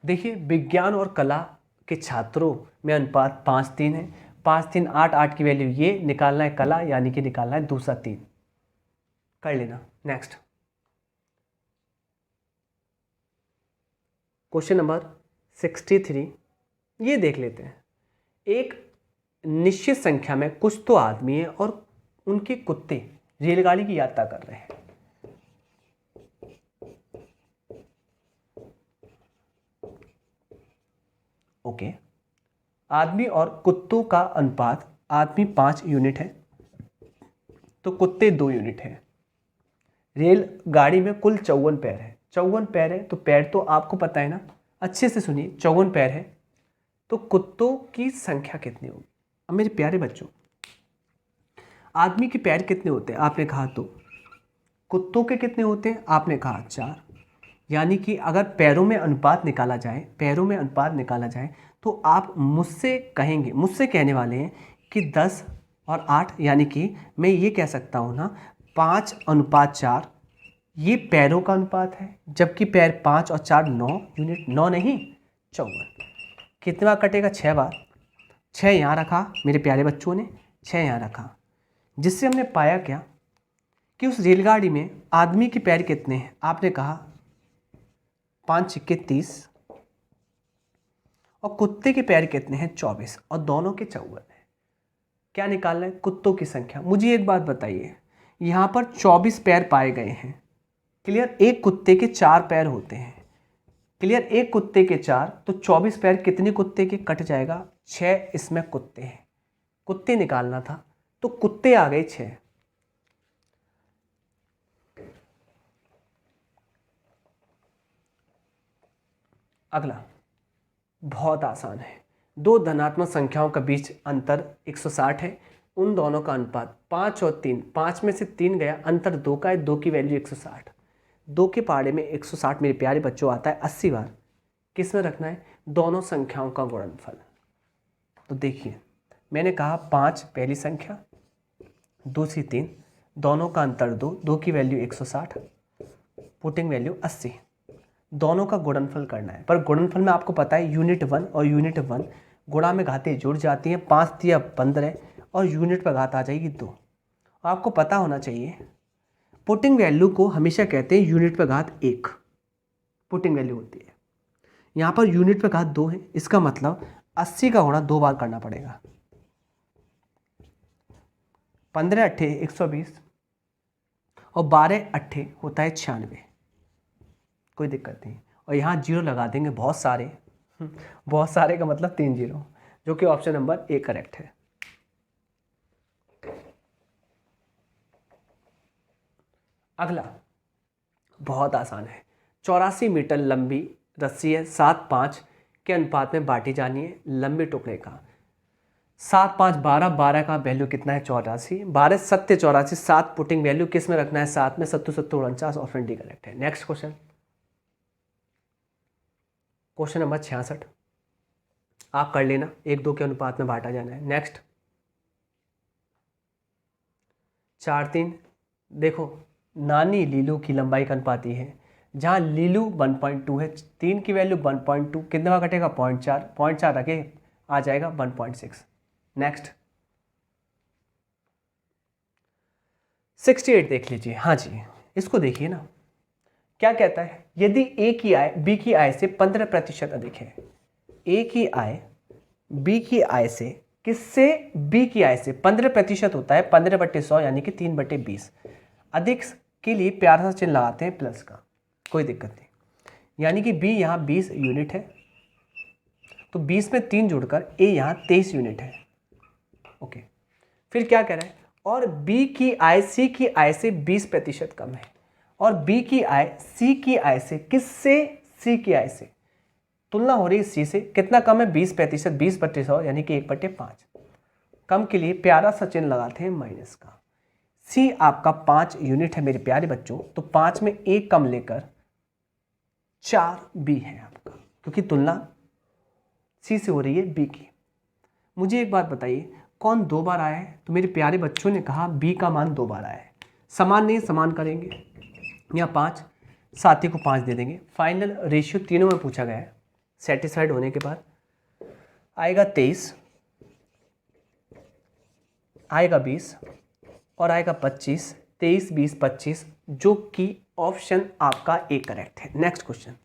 देखिए विज्ञान और कला के छात्रों में अनुपात 5:3 है। 5, 3, 8, 8 की वैल्यू ये निकालना है कला, यानी कि निकालना है दूसरा 3, कर लेना। नेक्स्ट क्वेश्चन नंबर 63, ये देख लेते हैं। एक निश्चित संख्या में कुछ तो आदमी है और उनके कुत्ते रेलगाड़ी की यात्रा कर रहे हैं। ओके, आदमी और कुत्तों का अनुपात, आदमी 5 यूनिट है तो कुत्ते 2 यूनिट है। रेलगाड़ी में कुल 54 पैर है। 54 पैर है तो पैर तो आपको पता है ना, अच्छे से सुनिए, 54 पैर है तो कुत्तों की संख्या कितनी होगी? अब मेरे प्यारे बच्चों, आदमी के पैर कितने होते हैं? आपने कहा 2। कुत्तों के कितने होते हैं? आपने कहा 4। यानी कि अगर पैरों में अनुपात निकाला जाए, पैरों में अनुपात निकाला जाए तो आप मुझसे कहेंगे, मुझसे कहने वाले हैं कि 10 और 8, यानी कि मैं ये कह सकता हूँ ना 5:4, ये पैरों का अनुपात है, जबकि पैर 5 और 4 9 यूनिट, 9 नहीं 54। कितना कटेगा? 6 बार। 6 यहाँ रखा मेरे प्यारे बच्चों ने, 6 यहाँ रखा, जिससे हमने पाया क्या कि उस रेलगाड़ी में आदमी के पैर कितने हैं? आपने कहा 5 छिक्के 30, और कुत्ते के पैर कितने हैं? 24, और दोनों के 54 है। क्या निकालना है? कुत्तों की संख्या। मुझे एक बात बताइए, यहाँ पर 24 पैर पाए गए हैं, क्लियर? एक कुत्ते के 4 पैर होते हैं, क्लियर? एक कुत्ते के 4, तो 24 पैर कितने कुत्ते के? कट जाएगा 6, इसमें कुत्ते हैं, कुत्ते निकालना था तो कुत्ते आ गए 6। अगला बहुत आसान है। दो धनात्मक संख्याओं का बीच अंतर 160 है, उन दोनों का अनुपात 5 और 3, 5 में से 3 गया, अंतर 2 का है, 2 की वैल्यू 160। 2 के पहाड़े में 160 मेरे प्यारे बच्चों आता है 80 बार। किस में रखना है? दोनों संख्याओं का गुणनफल। तो देखिए मैंने कहा 5 पहली संख्या, दूसरी 3, दोनों का अंतर 2, 2 की वैल्यू 160, पुटिंग वैल्यू 80। दोनों का गुणनफल करना है, पर गुणनफल में आपको पता है यूनिट 1 और यूनिट 1 गुणा में घातें जुड़ जाती हैं, 5 तिया 15 और यूनिट पर घात आ जाएगी 2। आपको पता होना चाहिए पुटिंग वैल्यू को हमेशा कहते हैं यूनिट पर घात 1 पुटिंग वैल्यू होती है। यहाँ पर यूनिट पर घात 2 है, इसका मतलब 80 का गुणा 2 बार करना पड़ेगा। 15 अट्ठे 120 और 12 अट्ठे होता है 96। कोई दिक्कत नहीं, और यहाँ 0 लगा देंगे बहुत सारे, बहुत सारे का मतलब 3 0, जो कि ऑप्शन नंबर ए करेक्ट है। अगला बहुत आसान है। 84 मीटर लंबी रस्सी है, 7-5 के अनुपात में बांटी जानी है। लंबे टुकड़े का 7 5 12, 12 का वैल्यू कितना है? 84, 12 7 84, 7 पुटिंग वैल्यू किस में रखना है? 7 में, 7 7 49, ऑप्शन डी करेक्ट है। Next question, question number 66। आप कर लेना, 1:2 के अनुपात में बांटा जाना है। नेक्स्ट 4:3। देखो नानी लीलू की लंबाई का अनुपाती है, जहाँ लीलू 1.2 है, 3 की वैल्यू 1.2, कितने का कटेगा 0.4, 0.4 रखे आ जाएगा 1.6। नेक्स्ट 68 देख लीजिए। हाँ जी, इसको देखिए ना, क्या कहता है, यदि ए की आय बी की आय से 15% अधिक है, ए की आय बी की आय से किससे, बी की आय से 15% होता है 15/100 यानी कि 3/20, अधिक के लिए प्यारा सा चिन्ह लगाते हैं प्लस का, कोई दिक्कत नहीं। यानी कि बी यहाँ 20 यूनिट है, तो 20 में 3 जोड़कर ए यहाँ 23 यूनिट है। ओके, फिर क्या कह रहा है, और बी की आय सी की आय से 20% कम है, और बी की आय सी की आय से किससे, सी की आय से, तुलना हो रही है सी से, कितना कम है 20%, 20/100 यानी कि 1/5। कम के लिए प्यारा सा चिन्ह लगाते हैं माइनस का। सी आपका 5 यूनिट है मेरे प्यारे बच्चों, तो 5 में 1 कम लेकर 4 बी है आपका, क्योंकि तुलना सी से हो रही है बी की। मुझे एक बात बताइए, कौन 2 बार आया है, तो मेरे प्यारे बच्चों ने कहा बी का मान 2 बार आया है। समान नहीं, समान करेंगे, यहाँ 5, साथी को 5 दे देंगे। फाइनल रेशियो तीनों में पूछा गया है, सेटिस्फाइड होने के बाद आएगा 23, आएगा 20 और आएगा 25, 23, 20, 25, जो कि ऑप्शन आपका ए करेक्ट है। नेक्स्ट क्वेश्चन,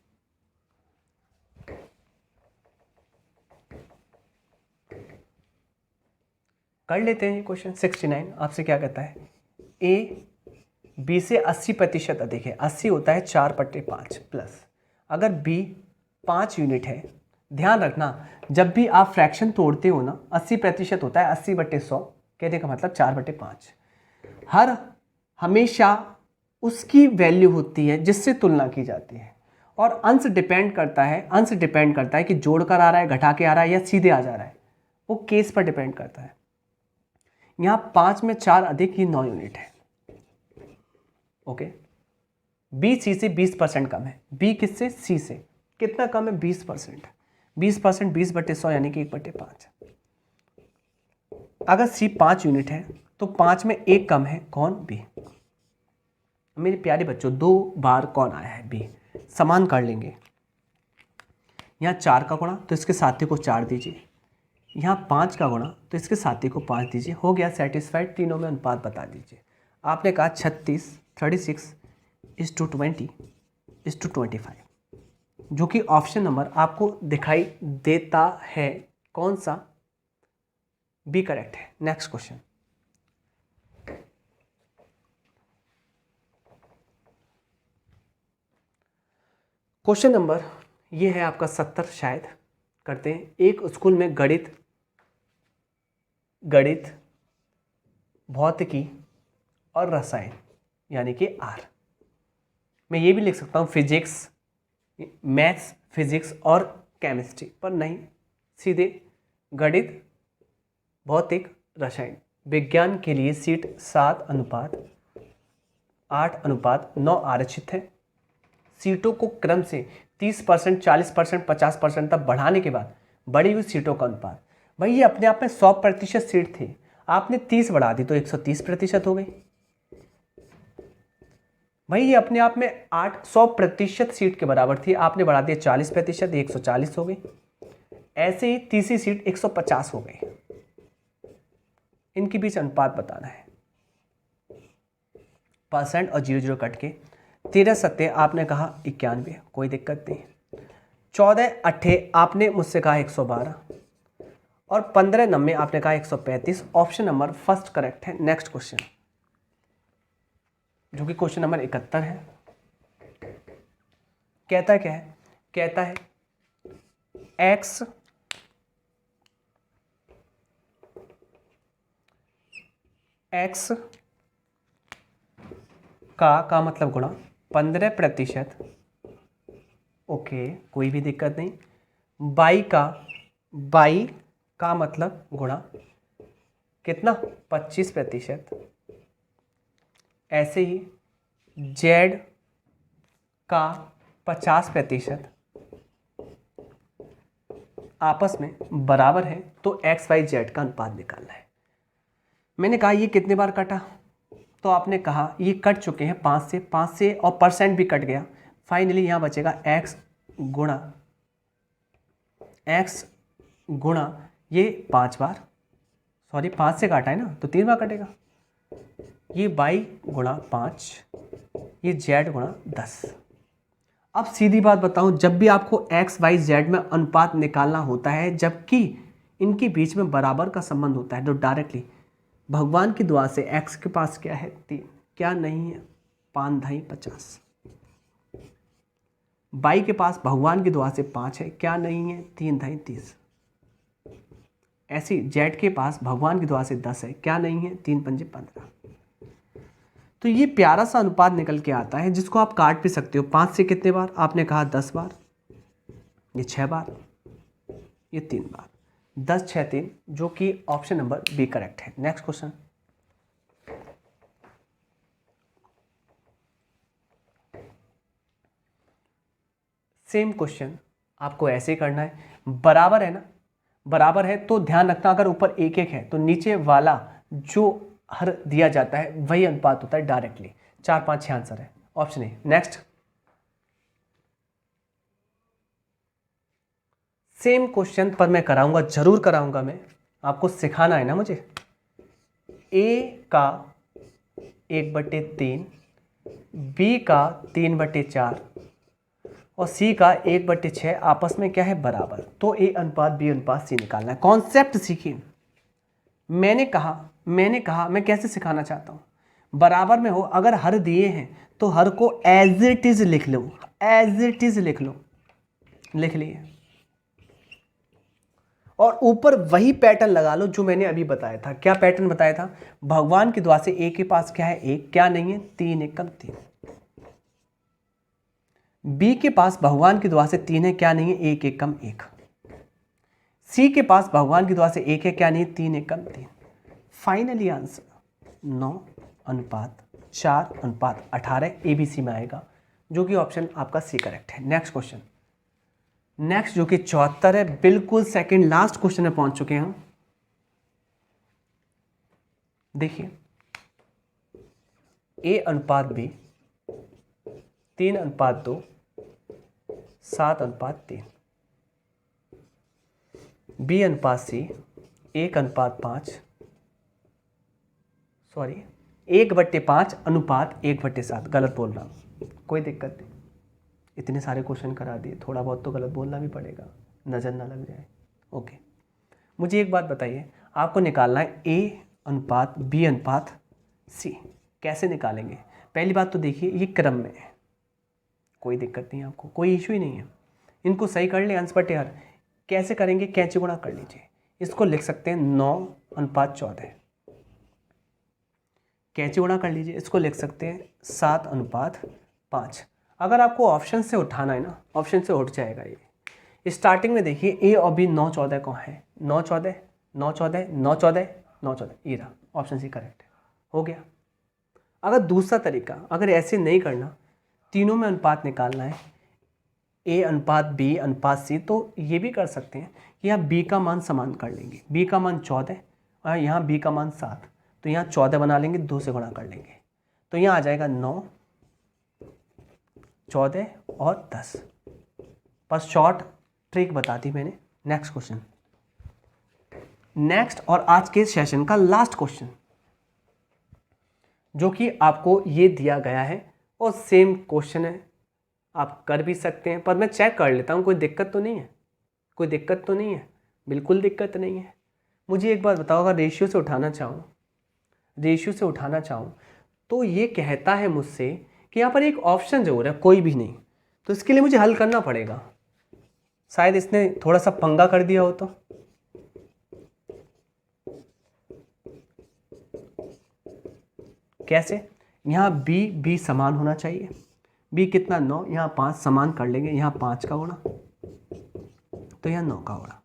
कर लेते हैं ये क्वेश्चन। 69 आपसे क्या कहता है, ए बी से 80% अधिक है, 80 होता है 4/5 प्लस, अगर बी 5 यूनिट है, ध्यान रखना जब भी आप फ्रैक्शन तोड़ते हो ना, 80% होता है 80/100, कहने का मतलब 4/5। हर हमेशा उसकी वैल्यू होती है जिससे तुलना की जाती है, और अंश डिपेंड करता है, अंश डिपेंड करता है कि जोड़कर आ रहा है, घटा के आ रहा है या सीधे आ जा रहा है, वो केस पर डिपेंड करता है। यहाँ 5 में 4 अधिक ही 9 यूनिट है। ओके, बी सी से 20% कम है, बी किससे, सी से, कितना कम है 20%, 20% 20/100 यानी कि 1/5। अगर सी 5 यूनिट है तो 5 में 1 कम है, कौन, बी। मेरे प्यारे बच्चों 2 बार कौन आया है, बी। समान कर लेंगे, यहाँ 4 का गुणा तो इसके साथी को 4 दीजिए, यहाँ 5 का गुणा तो इसके साथी को 5 दीजिए, हो गया सेटिस्फाइड। तीनों में अनुपात बता दीजिए। आपने कहा 36:20:25, जो कि ऑप्शन नंबर आपको दिखाई देता है, कौन सा, बी करेक्ट है। नेक्स्ट क्वेश्चन, क्वेश्चन नंबर ये है आपका 70 शायद, करते हैं। एक स्कूल में गणित, भौतिकी और रसायन यानी कि आर, मैं ये भी लिख सकता हूँ फिजिक्स, मैथ्स, फिजिक्स और केमिस्ट्री, पर नहीं, सीधे गणित, भौतिक, रसायन। विज्ञान के लिए सीट 7:8:9 आरक्षित है। सीटों को क्रम से 30%, 40%, 50% तक बढ़ाने के बाद बढ़ी हुई सीटों का अनुपात, भाई ये अपने आप में 100% सीट थी, आपने 30 बढ़ा दी तो 130% हो गई। भाई ये अपने आप में 100% सीट के बराबर थी, आपने बढ़ा दिया 40%, 140 हो गई। ऐसे ही तीसरी सीट 150 हो गई। इनके बीच अनुपात बताना है, परसेंट और 0 0 कट के। 13 सत्ते आपने कहा 91, कोई दिक्कत नहीं। 14 अट्ठे आपने मुझसे कहा 112, और 15 नब्बे आपने कहा 135। ऑप्शन नंबर फर्स्ट करेक्ट है। नेक्स्ट क्वेश्चन, जो कि क्वेश्चन नंबर 71 है, कहता है क्या है, कहता है x का मतलब गुणा 15%, ओके कोई भी दिक्कत नहीं। बाई का मतलब गुणा कितना, 25%। ऐसे ही z का 50%, आपस में बराबर है तो एक्स वाई जेड का अनुपात निकालना है। मैंने कहा ये कितने बार कटा, तो आपने कहा ये कट चुके हैं 5 से और परसेंट भी कट गया। फाइनली यहाँ बचेगा x गुणा ये 5 बार, सॉरी 5 से काटा है ना तो 3 बार कटेगा, ये y गुणा 5, ये z गुणा 10। अब सीधी बात बताऊं, जब भी आपको x y z में अनुपात निकालना होता है जबकि इनके बीच में बराबर का संबंध होता है तो डायरेक्टली भगवान की दुआ से x के पास क्या है 3, क्या नहीं है 5 ढाई 50। y के पास भगवान की दुआ से 5 है, क्या नहीं है 3 ढाई 30। ऐसी z के पास भगवान की दुआ से 10 है, क्या नहीं है 3 पंजे 15। तो ये प्यारा सा अनुपात निकल के आता है जिसको आप काट भी सकते हो। 5 से कितने बार, आपने कहा 10 बार, ये 6 बार, ये 3 बार, 10 6 3, जो कि ऑप्शन नंबर बी करेक्ट है। नेक्स्ट क्वेश्चन, सेम क्वेश्चन आपको ऐसे ही करना है। बराबर है ना, बराबर है तो ध्यान रखना अगर ऊपर 1 1 है तो नीचे वाला जो हर दिया जाता है वही अनुपात होता है डायरेक्टली। 4 5 6 आंसर है, option A. Next, same question पर मैं कराऊंगा, जरूर कराऊंगा, मैं आपको सिखाना है ना मुझे। ए का 1/3, बी का 3/4 और सी का 1/6 आपस में क्या है बराबर, तो ए अनुपात बी अनुपात सी निकालना है। कॉन्सेप्ट सीखिए। मैंने कहा मैं कैसे सिखाना चाहता हूँ, बराबर में हो अगर हर दिए हैं तो हर को एज इट इज लिख लो, एज इट इज लिख लो, लिख लिए और ऊपर वही पैटर्न लगा लो जो मैंने अभी बताया था। क्या पैटर्न बताया था, भगवान की दुआ से ए के पास क्या है 1, क्या नहीं है 3 1 कम 3। बी के पास भगवान की दुआ से 3 है, क्या नहीं है 1 1 कम 1। सी के पास भगवान की दुआ से 1 है, क्या नहीं है 3 1 कम 3। फाइनली आंसर 9:4:18 ABC में आएगा, जो कि ऑप्शन आपका सी करेक्ट है। नेक्स्ट क्वेश्चन, नेक्स्ट जो कि 74 है, बिल्कुल सेकंड लास्ट क्वेश्चन में पहुंच चुके हैं हम। देखिए, A अनुपात B 3:2 7:3, B अनुपात C 1:5, सॉरी 1/5 अनुपात 1/7, गलत बोल रहा हूँ, कोई दिक्कत नहीं, इतने सारे क्वेश्चन करा दिए, थोड़ा बहुत तो गलत बोलना भी पड़ेगा, नज़र ना लग जाए। ओके, मुझे एक बात बताइए, आपको निकालना है A अनुपात B अनुपात C। कैसे निकालेंगे? पहली बात तो देखिए ये क्रम में है, कोई दिक्कत नहीं है, आपको कोई इशू ही नहीं है, इनको सही कर ले अंश बटे हर। कैसे करेंगे? कैंची गुणा कर लीजिए, इसको लिख सकते हैं 9:14, कैंची गुणा कर लीजिए, इसको लिख सकते हैं 7:5। अगर आपको ऑप्शन से उठाना है ना, ऑप्शन से उठ जाएगा ये। स्टार्टिंग में देखिए ए और बी 9:14 कौन है, 9:14 9:14 9:14 9:14, ये रहा ऑप्शन सी करेक्ट है, हो गया। अगर दूसरा तरीका, अगर ऐसे नहीं करना, तीनों में अनुपात निकालना है, ए अनुपात बी अनुपात सी, तो ये भी कर सकते हैं कि यहाँ बी का मान समान कर लेंगे, बी का मान 14 और यहाँ बी का मान 7, तो यहाँ 14 बना लेंगे, 2 से गुणा कर लेंगे, तो यहाँ आ जाएगा 9 14 और 10। बस शॉर्ट ट्रिक बता दी मैंने। नेक्स्ट क्वेश्चन, नेक्स्ट और आज के सेशन का लास्ट क्वेश्चन, जो कि आपको ये दिया गया है और सेम क्वेश्चन है, आप कर भी सकते हैं, पर मैं चेक कर लेता हूँ, कोई दिक्कत तो नहीं है, कोई दिक्कत तो नहीं है, बिल्कुल दिक्कत नहीं है। मुझे एक बात बताओ, अगर रेशियो से उठाना चाहूँ, रेशियो से उठाना चाहूँ तो ये कहता है मुझसे कि यहाँ पर एक ऑप्शन जरूर है, कोई भी नहीं, तो इसके लिए मुझे हल करना पड़ेगा। शायद इसने थोड़ा सा पंगा कर दिया हो, तो कैसे? यहाँ बी समान होना चाहिए, बी कितना 9, यहाँ 5 समान कर लेंगे, यहाँ 5 का गुणा तो यहाँ 9 का गुणा,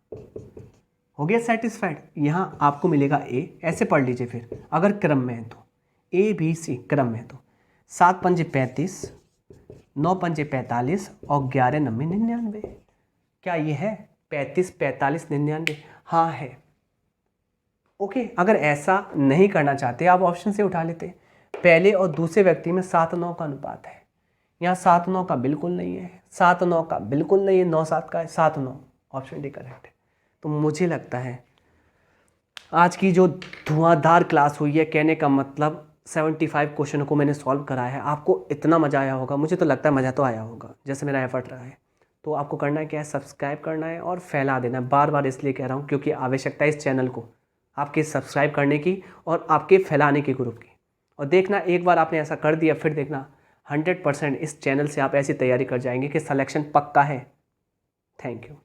हो गया सेटिस्फाइड। यहाँ आपको मिलेगा ए, ऐसे पढ़ लीजिए फिर, अगर क्रम में है तो ए बी सी क्रम में है तो 7 पंजे 35, 9 पंजे 45 और 11 9 99। क्या ये है 35, 45, 99, हाँ है। ओके, अगर ऐसा नहीं करना चाहते आप ऑप्शन से उठा लेते। पहले और दूसरे व्यक्ति में 7-9 का अनुपात है, यहाँ 7-9 का बिल्कुल नहीं है, 7-9 का बिल्कुल नहीं है, 9-7 का है, 7-9, ऑप्शन डी करेक्ट है। तो मुझे लगता है आज की जो धुआंधार क्लास हुई है, कहने का मतलब 75 क्वेश्चनों को मैंने सॉल्व कराया है, आपको इतना मज़ा आया होगा, मुझे तो लगता है मज़ा तो आया होगा जैसे मेरा एफर्ट रहा है। तो आपको करना है क्या है, सब्सक्राइब करना है और फैला देना है। बार बार इसलिए कह रहा हूँ क्योंकि आवश्यकता है इस चैनल को आपके सब्सक्राइब करने की और आपके फैलाने के ग्रुप की। और देखना, एक बार आपने ऐसा कर दिया फिर देखना 100% इस चैनल से आप ऐसी तैयारी कर जाएंगे कि सिलेक्शन पक्का है। Thank you.